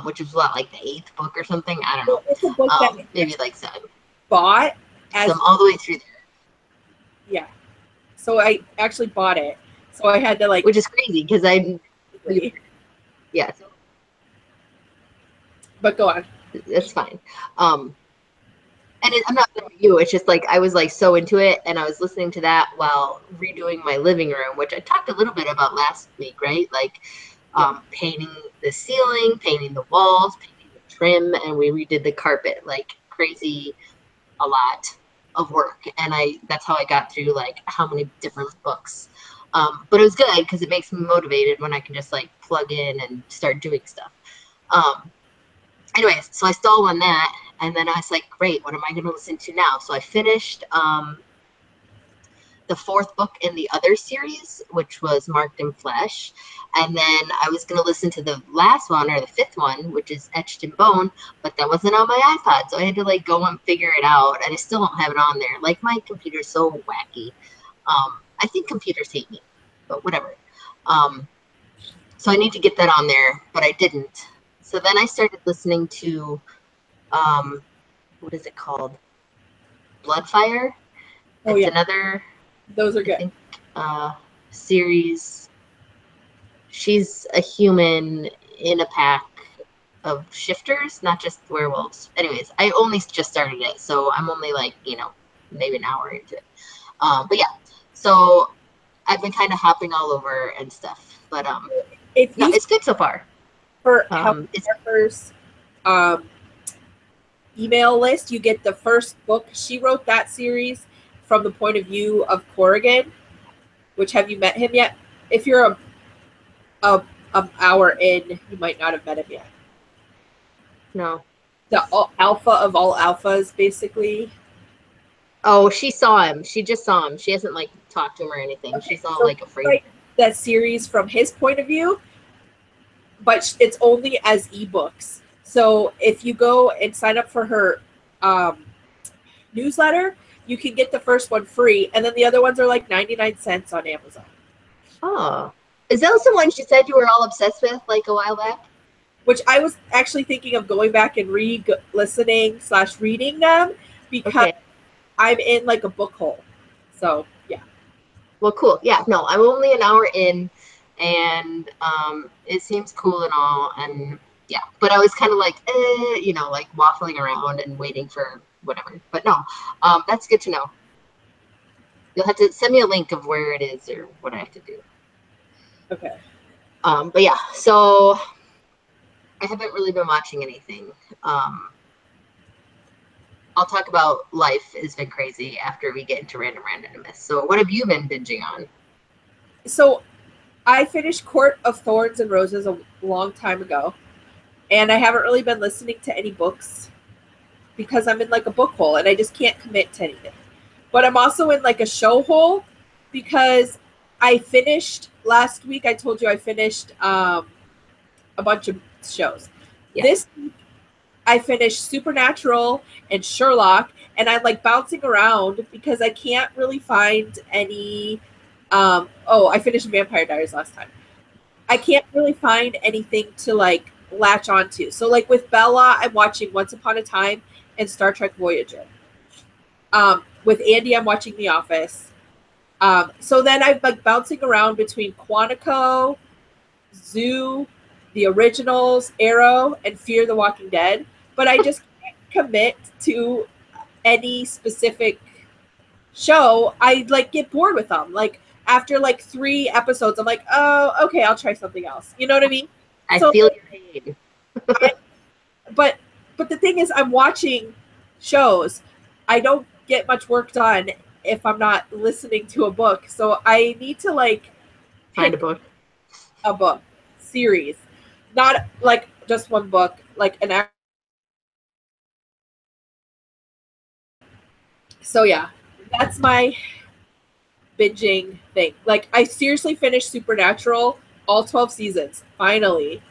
which was what, like the 8th book or something? I don't know. It's a book that maybe like 7. Bought as so I'm all the way through there. Yeah. So I actually bought it. So I had to like, which is crazy because yeah. So but go on. it's fine. And I'm not blaming you. It's just like I was like so into it, and I was listening to that while redoing my living room, which I talked a little bit about last week, right? Like painting the ceiling, painting the walls, painting the trim, and we redid the carpet. Like crazy, a lot of work, and that's how I got through like how many different books. But it was good because it makes me motivated when I can just like plug in and start doing stuff. Anyways, so I stalled on that, and then I was like, great, what am I going to listen to now? So I finished the fourth book in the other series, which was Marked in Flesh. And then I was going to listen to the last one, or the fifth one, which is Etched in Bone, but that wasn't on my iPod. So I had to like go and figure it out. And I still don't have it on there. Like my computer's so wacky. I think computers hate me, but whatever. So I need to get that on there, but I didn't. So then I started listening to, what is it called? Bloodfire. Oh, It's yeah. another, Those are I good. think, series. She's a human in a pack of shifters, not just werewolves. Anyways, I only just started it, so I'm only like, maybe an hour into it. But yeah, so I've been kind of hopping all over and stuff. But If no, you it's good so far. for Help It's Harper's email list, you get the first book. She wrote that series from the point of view of Corrigan, which have you met him yet? If you're a hour in, you might not have met him yet. no. The alpha of all alphas, basically. Oh, she saw him. She just saw him. She hasn't like talked to him or anything. Okay, She's all so like afraid. That series from his point of view, but it's only as ebooks. So if you go and sign up for her newsletter, you can get the first one free, and then the other ones are like 99 cents on Amazon. Oh, is that the one she said you were all obsessed with like a while back? Which I was actually thinking of going back and listening / reading them because I'm in like a book hole. So yeah. Well, cool. Yeah, no, I'm only an hour in, and it seems cool and all, and yeah. But I was kind of like, like waffling around and waiting for whatever. But no, that's good to know. You'll have to send me a link of where it is or what I have to do. Okay. But yeah, so I haven't really been watching anything. I'll talk about life has been crazy after we get into random randomness. So what have you been binging on? So I finished Court of Thorns and Roses a long time ago, and I haven't really been listening to any books because I'm in like a book hole and I just can't commit to anything. But I'm also in like a show hole because I finished last week. I told you I finished a bunch of shows. Yeah. This week I finished Supernatural and Sherlock, and I'm like bouncing around because I can't really find any. I finished Vampire Diaries last time. I can't really find anything to like latch onto. So like with Bella, I'm watching Once Upon a Time and Star Trek Voyager. With Andy, I'm watching The Office. So then I'm like bouncing around between Quantico, Zoo, The Originals, Arrow, and Fear the Walking Dead. But I just can't commit to any specific show. I like get bored with them. Like after like 3 episodes, I'm like, oh, okay, I'll try something else. You know what I mean? I feel your pain. But the thing is, I'm watching shows. I don't get much work done if I'm not listening to a book. So I need to like find a book series, not like just one book, like an. So yeah, that's my binging thing. Like I seriously finished Supernatural, all 12 seasons, finally.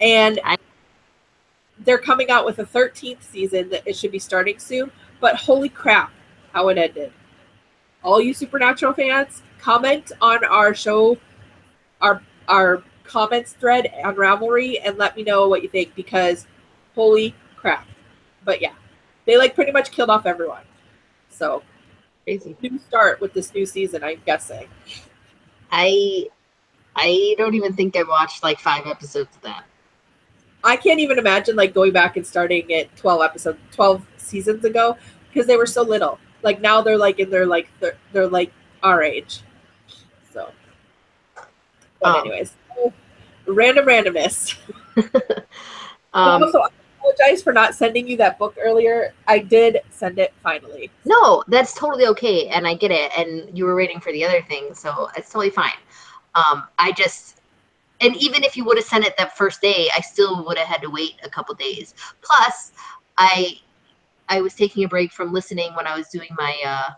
And they're coming out with a 13th season that it should be starting soon. But holy crap, how it ended. All you Supernatural fans, comment on our show, our comments thread on Ravelry, and let me know what you think, because holy crap. But yeah, they like pretty much killed off everyone. So Crazy. New start with this new season, I'm guessing. I don't even think I watched like 5 episodes of that. I can't even imagine like going back and starting it 12 seasons ago, because they were so little. Like now they're like in their like they're like our age. So, but anyways, randomness. Also, I apologize for not sending you that book earlier. I did send it finally. No, that's totally okay, and I get it. And you were waiting for the other thing, so it's totally fine. I just, and even if you would have sent it that first day, I still would have had to wait a couple days. Plus, I was taking a break from listening when I was doing my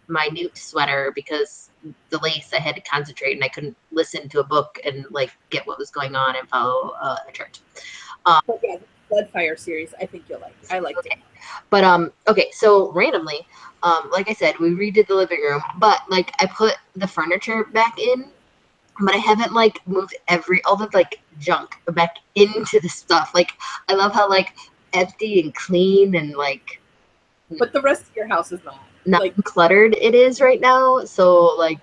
my newt sweater because the lace, I had to concentrate and I couldn't listen to a book and like get what was going on and follow a chart. But yeah, the Bloodfire series, I think you'll like. I liked it. But okay, so randomly, like I said, we redid the living room, but like I put the furniture back in, but I haven't like moved all the like junk back into the stuff. Like I love how like empty and clean and like, but the rest of your house is not like cluttered it is right now. So like,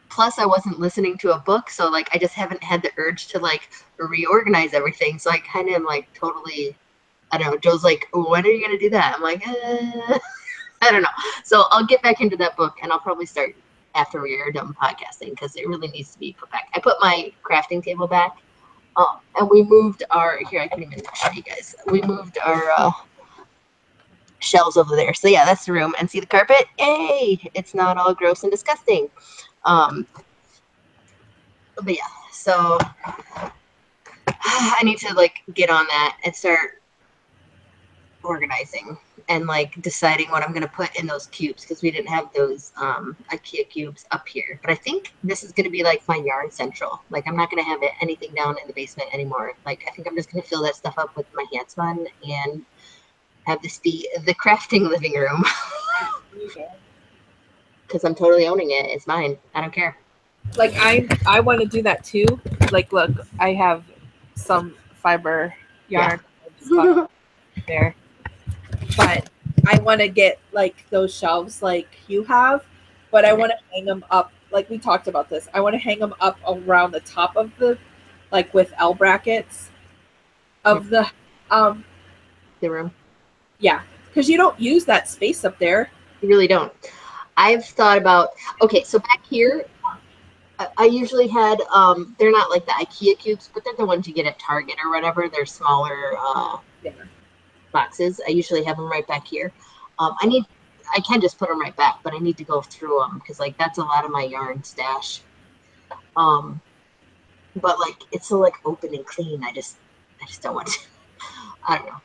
plus I wasn't listening to a book, so like I just haven't had the urge to like reorganize everything. So I kind of am like totally, I don't know. Joe's like, when are you gonna do that? I'm like, I don't know. So I'll get back into that book, and I'll probably start after we are done podcasting because it really needs to be put back. I put my crafting table back, and we moved our. Here, I can even show you guys. We moved our shelves over there. So yeah, that's the room. And see the carpet? Hey, it's not all gross and disgusting. But yeah, so I need to like get on that and start organizing and like deciding what I'm going to put in those cubes because we didn't have those IKEA cubes up here. But I think this is going to be like my yarn central. Like I'm not going to have anything down in the basement anymore. Like I think I'm just going to fill that stuff up with my hand spun and have this be the crafting living room. Because I'm totally owning it. It's mine. I don't care. Like I want to do that too. Like look, I have some fiber yarn there, but I want to get like those shelves like you have, but I want to hang them up like we talked about this. I want to hang them up around the top of the, like with L brackets of the room. Yeah, because you don't use that space up there. You really don't. I've thought about, okay, so back here, I usually had, they're not like the IKEA cubes, but they're the ones you get at Target or whatever. They're smaller boxes. I usually have them right back here. I can just put them right back, but I need to go through them because like that's a lot of my yarn stash. But like it's so like open and clean. I just don't want to. I don't know.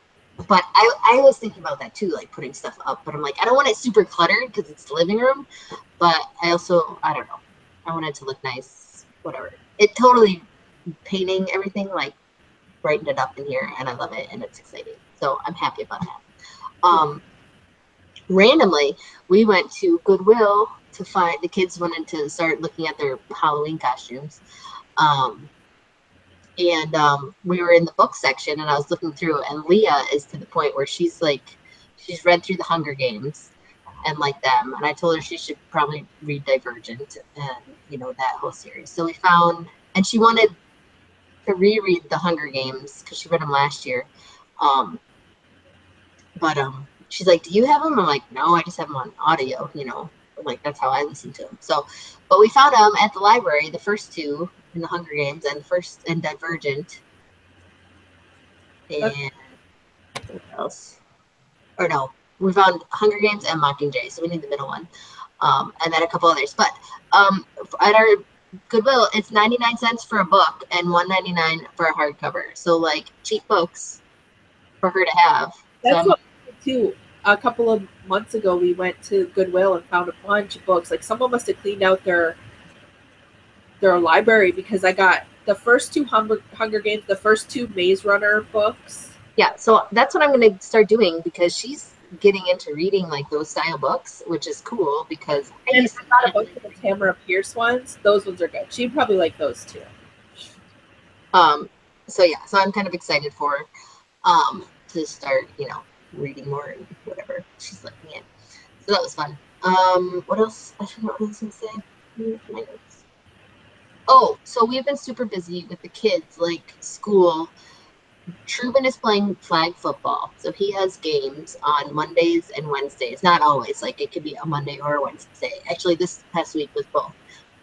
But I was thinking about that too, like putting stuff up. But I'm like, I don't want it super cluttered because it's the living room. But I don't know. I want it to look nice. Whatever. It totally painting everything like brightened it up in here, and I love it, and it's exciting. So I'm happy about that. Randomly, we went to Goodwill to find the kids wanted to start looking at their Halloween costumes. And we were in the book section and I was looking through, and Leah is to the point where she's read through the Hunger Games and like them. And I told her she should probably read Divergent and, that whole series. So we found, and she wanted to reread the Hunger Games because she read them last year. But she's like, do you have them? I'm like, no, I just have them on audio, like that's how I listen to them. So, but we found them at the library, the first two in the Hunger Games and Divergent. And what else? Or no, we found Hunger Games and Mockingjay, so we need the middle one. And then a couple others. But at our Goodwill, it's 99 cents for a book and $1.99 for a hardcover. So like cheap books for her to have. That's what we did too. A couple of months ago, we went to Goodwill and found a bunch of books. Like someone must have cleaned out their library because I got the first two Hunger Games, the first two Maze Runner books. Yeah, so that's what I'm going to start doing because she's getting into reading like those style books, which is cool because I got a bunch of the Tamara Pierce ones. Those ones are good. She'd probably like those too. So yeah, so I'm kind of excited for her to start, reading more and whatever she's looking at. So that was fun. What else? I forgot what I was gonna say. My notes. Oh, so we've been super busy with the kids, like school. Truman is playing flag football, so he has games on Mondays and Wednesdays. Not always, like it could be a Monday or a Wednesday. Actually, this past week was both.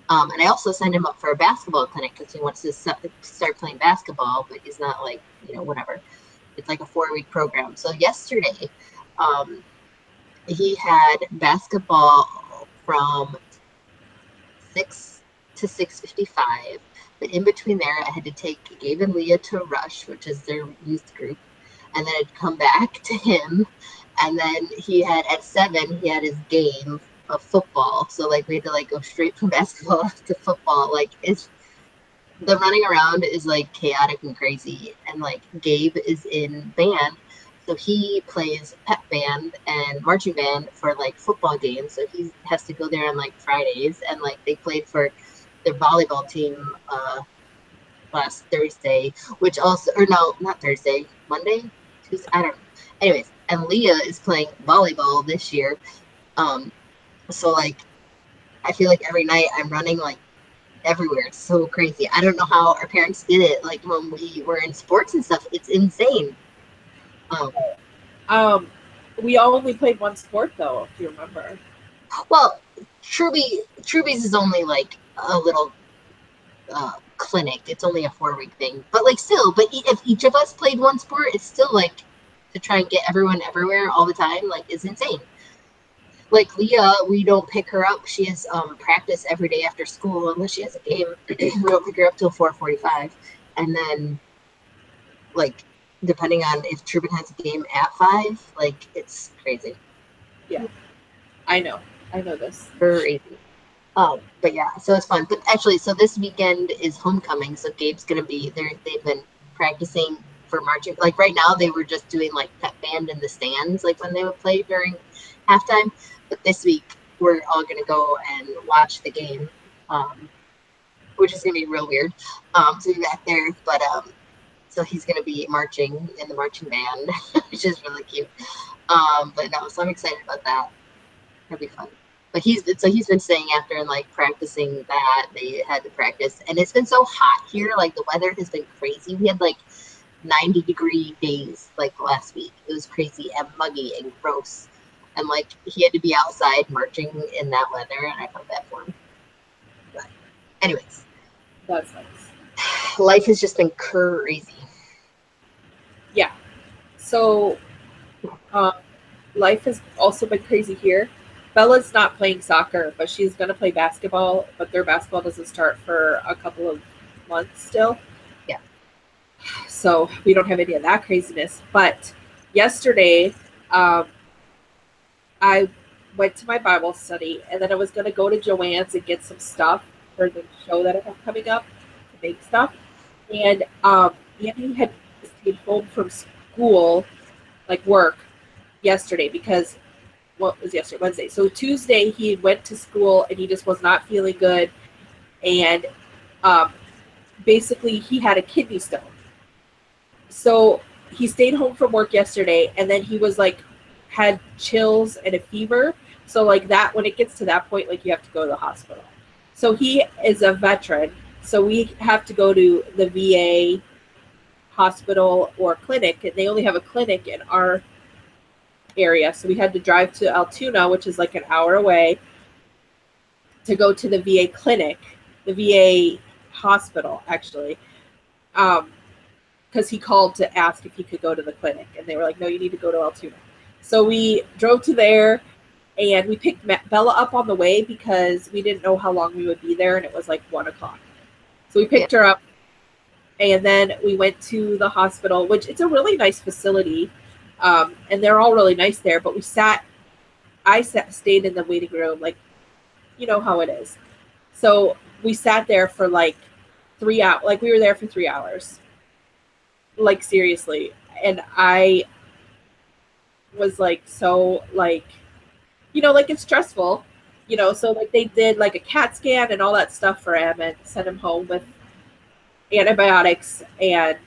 And I also signed him up for a basketball clinic because he wants to start playing basketball, but he's not like, whatever. It's like a 4-week program. So yesterday, um, he had basketball from 6 to 6:55. But in between there, I had to take Gabe and Leah to Rush, which is their youth group, and then I'd come back to him, and then he had at 7 he had his game of football. So like we had to like go straight from basketball to football. Like it's the running around is like chaotic and crazy, and like Gabe is in band, so he plays pep band and marching band for like football games, so he has to go there on like Fridays, and like they played for their volleyball team last Thursday, which also, or no, not Thursday, Monday, Tuesday, I don't know. Anyways, and Leah is playing volleyball this year. So like I feel like every night I'm running like everywhere. It's so crazy. I don't know how our parents did it. Like when we were in sports and stuff, it's insane. Um, Um, we only played one sport though, if you remember. well, Truby's is only like a little clinic. It's only a 4-week thing, but like still, but if each of us played one sport, it's still like to try and get everyone everywhere all the time, like is insane. Like Leah, we don't pick her up. She has practice every day after school unless she has a game. We don't pick her up till 4:45, and then like depending on if Truman has a game at 5, like it's crazy. Yeah, I know this. Crazy. But yeah, so it's fun. But actually, so this weekend is homecoming, so Gabe's gonna be there. They've been practicing for marching. Like right now, they were just doing like pep band in the stands, like when they would play during halftime. But this week, we're all gonna go and watch the game, which is gonna be real weird. To be back there, but so he's gonna be marching in the marching band, which is really cute. But no, so I'm excited about that. It'll be fun. But he's been staying after and like practicing that. They had to practice, and it's been so hot here. Like the weather has been crazy. We had like 90-degree days like last week. It was crazy and muggy and gross. And like he had to be outside marching in that weather, and I felt bad for him. But anyways, That's nice. life has just been crazy. Yeah. So, life has also been crazy here. Bella's not playing soccer, but she's going to play basketball, but their basketball doesn't start for a couple of months still. Yeah. So we don't have any of that craziness. But yesterday, I went to my Bible study, and then I was going to go to Joann's and get some stuff for the show that I have coming up to make stuff. And Andy had stayed home from school, like work, yesterday because what was yesterday? Wednesday. So Tuesday he went to school and he just was not feeling good, and basically he had a kidney stone. So he stayed home from work yesterday, and then he was like had chills and a fever. So like that, when it gets to that point, like you have to go to the hospital. So he is a veteran, so we have to go to the VA hospital or clinic, and they only have a clinic in our area. So we had to drive to Altoona, which is like an hour away, to go to the VA clinic, the VA hospital, actually, because he called to ask if he could go to the clinic, and they were like, no, you need to go to Altoona. So we drove to there, and we picked Bella up on the way because we didn't know how long we would be there, and it was like 1 o'clock. So we picked her up, and then we went to the hospital, which it's a really nice facility, and they're all really nice there. But I stayed in the waiting room, like, you know how it is. So we sat there for like 3 hours. Like we were there for 3 hours, like seriously. And I was like, so like, you know, like it's stressful, you know. So like they did like a CAT scan and all that stuff for him and sent him home with antibiotics and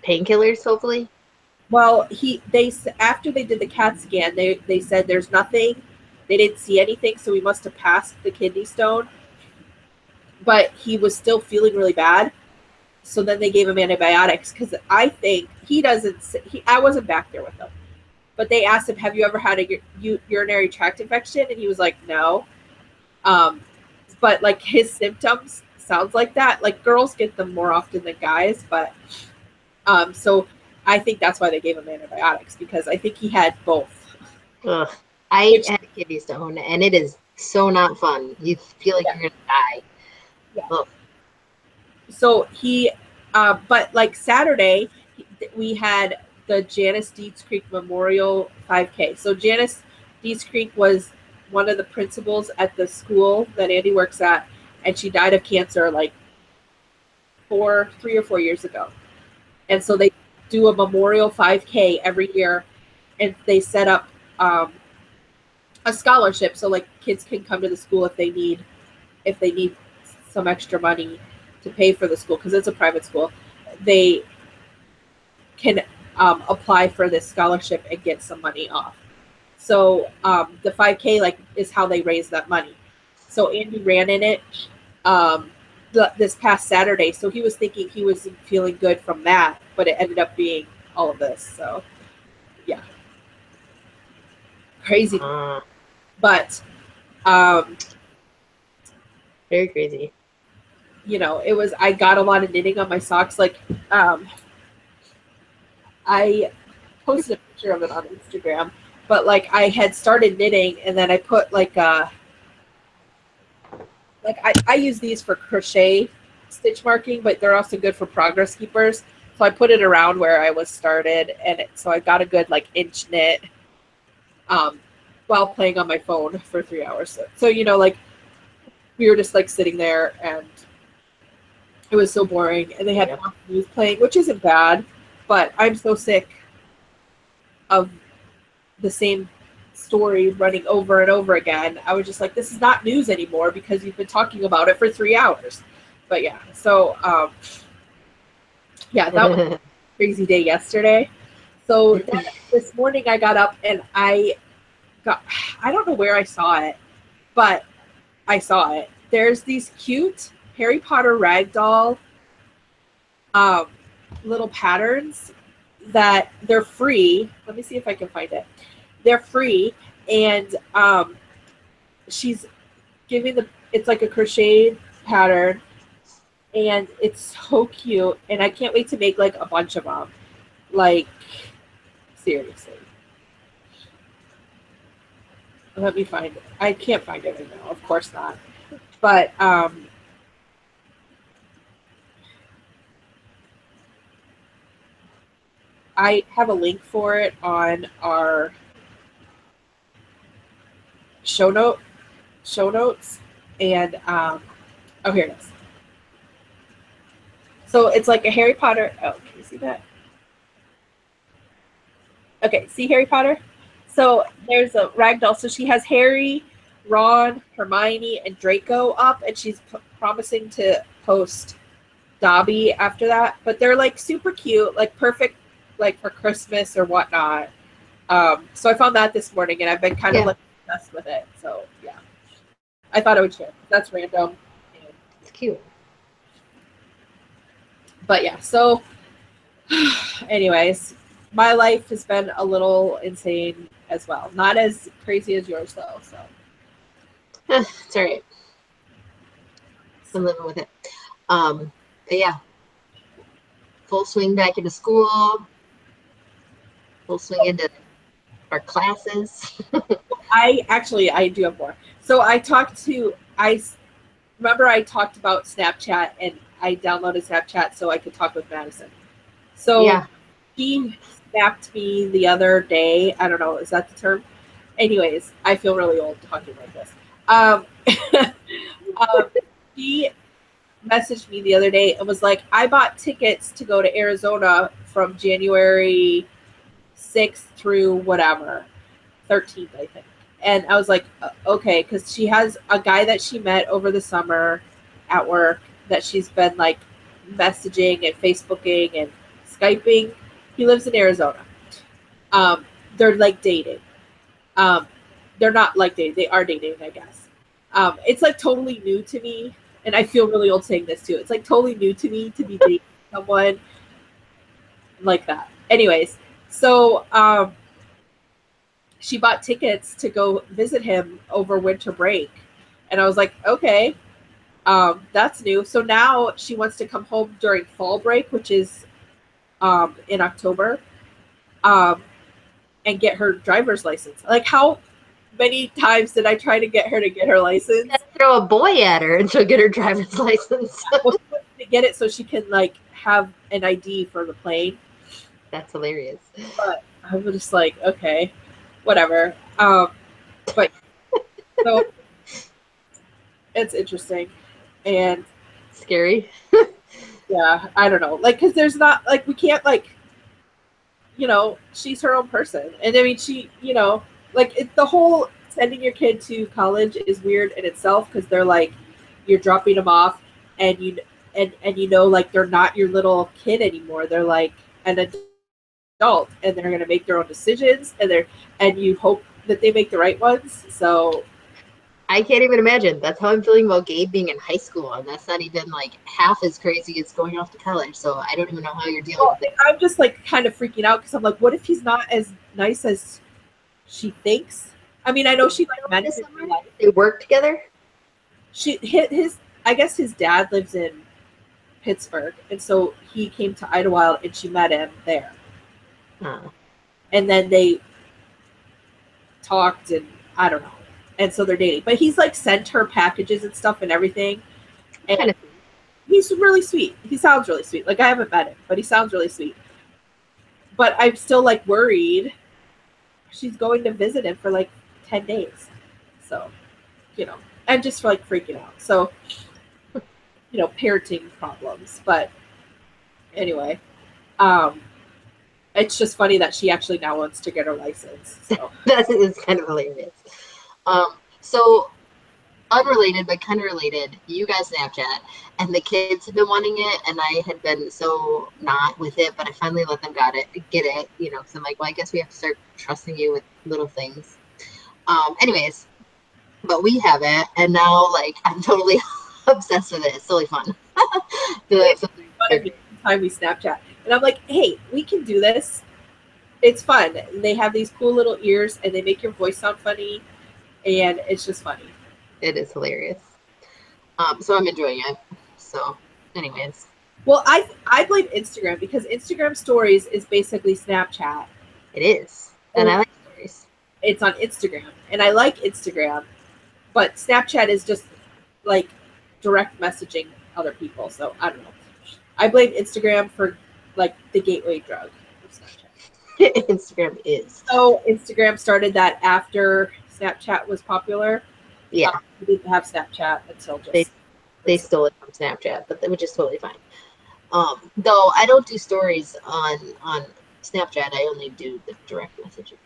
painkillers, hopefully. Well, after they did the CAT scan, they said there's nothing. They didn't see anything, so we must have passed the kidney stone. But he was still feeling really bad. So then they gave him antibiotics because I think he doesn't. I wasn't back there with him, but they asked him, "Have you ever had a urinary tract infection?" And he was like, "No." But like his symptoms sounds like that. Like girls get them more often than guys, but so I think that's why they gave him antibiotics, because I think he had both. Ugh. I had a kidney stone, and it is so not fun. You feel like you're gonna die. Yeah. Ugh. So he, but like Saturday, we had the Janice Deeds Creek Memorial 5K. So Janice Deeds Creek was one of the principals at the school that Andy works at, and she died of cancer like 3 or 4 years ago. And so they do a memorial 5K every year, and they set up a scholarship so like kids can come to the school if they need some extra money to pay for the school, because it's a private school. They can apply for this scholarship and get some money off. So the 5K like is how they raise that money. So Andy ran in it this past Saturday. So he was thinking he was feeling good from that, but it ended up being all of this. So yeah, crazy. But very crazy. You know, I got a lot of knitting on my socks. Like I posted a picture of it on Instagram, but like I had started knitting, and then I put I use these for crochet stitch marking, but they're also good for progress keepers. So I put it around where I was started, and so I got a good like inch knit while playing on my phone for 3 hours. So you know, like we were just like sitting there, and it was so boring, and they had news playing, which isn't bad, but I'm so sick of the same story running over and over again. I was just like, this is not news anymore because you've been talking about it for 3 hours. But yeah, so yeah, that was a crazy day yesterday. So then this morning I got up and I don't know where I saw it, but I saw it. There's these cute Harry Potter ragdoll little patterns that they're free. Let me see if I can find it. They're free, and she's giving it's like a crocheted pattern, and it's so cute, and I can't wait to make like a bunch of them. Like seriously. Let me find it. I can't find it right now, of course not. But I have a link for it on our show notes, and oh, here it is. So it's like a Harry Potter. Oh, can you see that? Okay, see Harry Potter? So there's a ragdoll. So she has Harry, Ron, Hermione, and Draco up, and she's promising to post Dobby after that. But they're like super cute, like perfect, like for Christmas or whatnot. So I found that this morning, and I've been kind of like obsessed with it. So yeah, I thought I would share. That's random. It's cute. But yeah, so anyways, my life has been a little insane as well. Not as crazy as yours though. So it's all right. I'm living with it. But yeah, full swing back into school. Full swing into our classes. I do have more. So I remember I talked about Snapchat, and I downloaded Snapchat so I could talk with Madison. So yeah. She snapped me the other day. I don't know, is that the term? Anyways, I feel really old talking like this. She messaged me the other day and was like, I bought tickets to go to Arizona from January 6th through whatever, 13th, I think. And I was like, okay, because she has a guy that she met over the summer at work that she's been like messaging and Facebooking and Skyping. He lives in Arizona. They're like dating. Um, they're not like dating. They are dating, I guess. It's like totally new to me, and I feel really old saying this too. It's like totally new to me to be dating someone like that. Anyways, so she bought tickets to go visit him over winter break, and I was like, okay, that's new. So now she wants to come home during fall break, which is in October, and get her driver's license. Like, how many times did I try to get her to get her license? Throw a boy at her and she'll get her driver's license. Well, she wants to get it so she can like have an ID for the plane. That's hilarious. But I was just like, okay, whatever. But so it's interesting and scary. Yeah, I don't know. Like, because there's not like we can't like, she's her own person, and I mean she, like the whole sending your kid to college is weird in itself because they're like you're dropping them off and like they're not your little kid anymore. They're like an adult and they're going to make their own decisions and you hope that they make the right ones. So I can't even imagine. That's how I'm feeling about Gabe being in high school, and that's not even like half as crazy as going off to college. So I don't even know how you're dealing with it. I'm just like kind of freaking out because I'm like, what if he's not as nice as she thinks? I mean, I know she like met him. They work together. I guess his dad lives in Pittsburgh, and so he came to Idlewild, and she met him there. And then they talked, and I don't know. And so they're dating. But he's like sent her packages and stuff and everything. And he's really sweet. He sounds really sweet. Like, I haven't met him, but he sounds really sweet. But I'm still like worried. She's going to visit him for like 10 days. So, I'm just like freaking out. So, parenting problems. But anyway, it's just funny that she actually now wants to get her license. So that is kind of hilarious. So unrelated but kind of related, you guys Snapchat, and the kids have been wanting it, and I had been so not with it, but I finally let them get it, because I'm like, well, I guess we have to start trusting you with little things. Anyways, but we have it, and now like I'm totally obsessed with it. It's totally fun. Every time we Snapchat, and I'm like, hey, we can do this. It's fun. They have these cool little ears, and they make your voice sound funny. And it's just funny. It is hilarious. So I'm enjoying it. So, anyways. Well, I blame Instagram because Instagram stories is basically Snapchat. It is. And I like stories. It's on Instagram. And I like Instagram. But Snapchat is just like direct messaging other people. So I don't know. I blame Instagram for like the gateway drug of Snapchat. Instagram is. So Instagram started that after Snapchat was popular. Yeah. We didn't have Snapchat until just they stole it from Snapchat, but which is totally fine. Though I don't do stories on Snapchat, I only do the direct messages.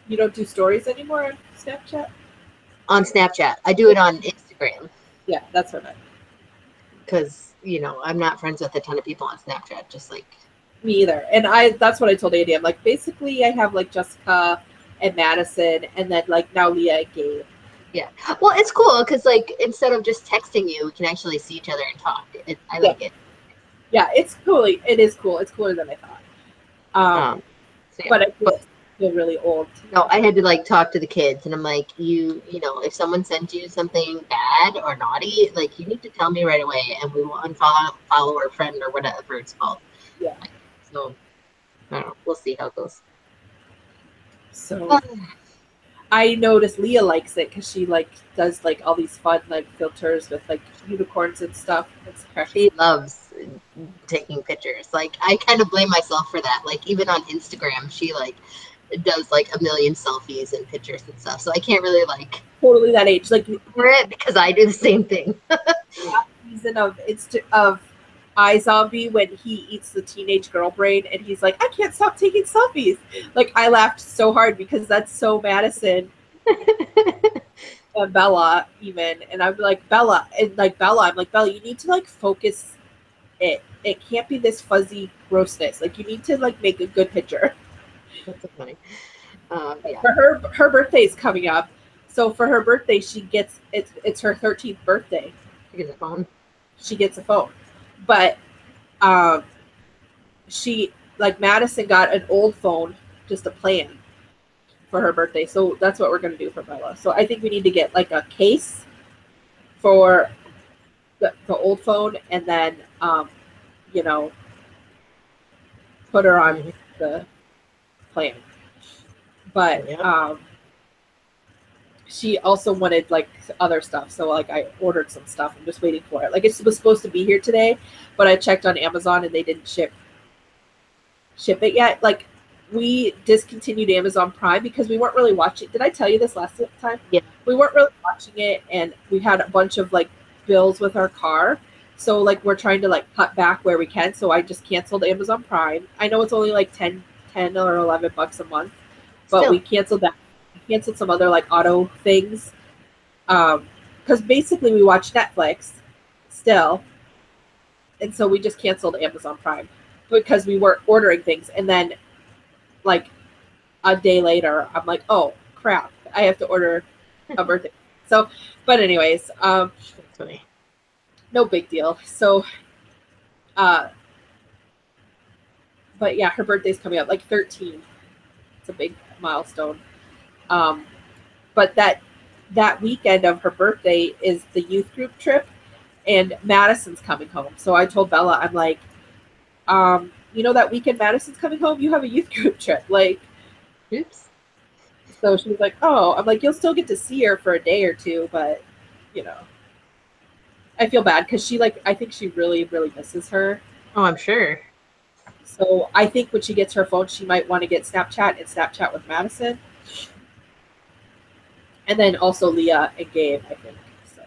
You don't do stories anymore on Snapchat? On Snapchat. I do it on Instagram. Yeah, that's what I meant. Because, I'm not friends with a ton of people on Snapchat, just like me either. And that's what I told Andy. I'm like, basically I have like Jessica and Madison, and then like now Leah and Gabe. Yeah. Well, it's cool because like instead of just texting you, we can actually see each other and talk. I like it. Yeah, it is cool. It's cooler than I thought. So yeah. But I feel really old. No, I had to like talk to the kids, and I'm like, if someone sends you something bad or naughty, like you need to tell me right away, and we will unfollow or friend or whatever it's called. Yeah. So I don't know. We'll see how it goes. So I noticed Leah likes it because she like does like all these fun like filters with like unicorns and stuff. She loves taking pictures. Like I kind of blame myself for that. Like even on Instagram, she like does like a million selfies and pictures and stuff. So I can't really like totally that age like for it because I do the same thing. Season of iZombie when he eats the teenage girl brain and he's like, I can't stop taking selfies. Like I laughed so hard because that's so Madison and Bella even. And I'm like, Bella, I'm like, Bella, you need to like focus it. It can't be this fuzzy grossness. Like you need to like make a good picture. That's so funny. Yeah. For her birthday is coming up. So for her birthday, she gets it's her 13th birthday. She gets a phone. She gets a phone, but she like Madison got an old phone, just a plan for her birthday. So that's what we're gonna do for Bella. So I think we need to get like a case for the old phone, and then you know, put her on the plan. But Yep. she also wanted like other stuff, so like I ordered some stuff. I'm just waiting for it. Like it was supposed to be here today, but I checked on Amazon and they didn't ship it yet. Like we discontinued Amazon Prime because we weren't really watching. Did I tell you this last time? Yeah. We weren't really watching it, and we had a bunch of like bills with our car. So like we're trying to like cut back where we can. So I just canceled Amazon Prime. I know it's only like 10 or $11 a month, but Still. we canceled that. We canceled some other like auto things. Because basically we watch Netflix still. And so we just canceled Amazon Prime because we were ordering things. And then like a day later, I'm like, oh crap, I have to order a birthday. So, but anyways, That's funny. no big deal. So, but yeah, her birthday's coming up, like 13. It's a big milestone. But that weekend of her birthday is the youth group trip, and Madison's coming home. So I told Bella, I'm like, you know, that weekend Madison's coming home, you have a youth group trip. Like, Oops. so she was like, oh, I'm like, you'll still get to see her for a day or two, but you know, I feel bad because she like, I think she really, really misses her. Oh, I'm sure. So I think when she gets her phone, she might want to get Snapchat and Snapchat with Madison. And then also Leah and Gabe, I think. So.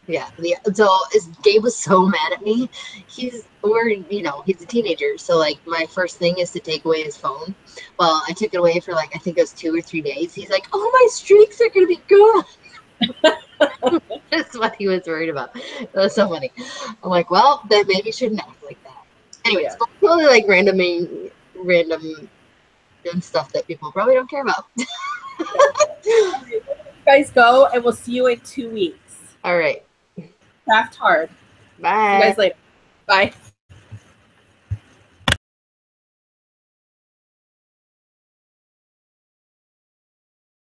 Yeah. So Gabe was so mad at me. He's a teenager. So like my first thing is to take away his phone. Well, I took it away for like I think it was 2 or 3 days. He's like, "Oh, my streaks are gonna be good." That's what he was worried about. It was so funny. I'm like, well, then maybe shouldn't act like that. Anyways, Yeah. probably like random stuff that people probably don't care about. You guys go, and we'll see you in 2 weeks. All right. Craft hard. See you Bye. guys later. Bye.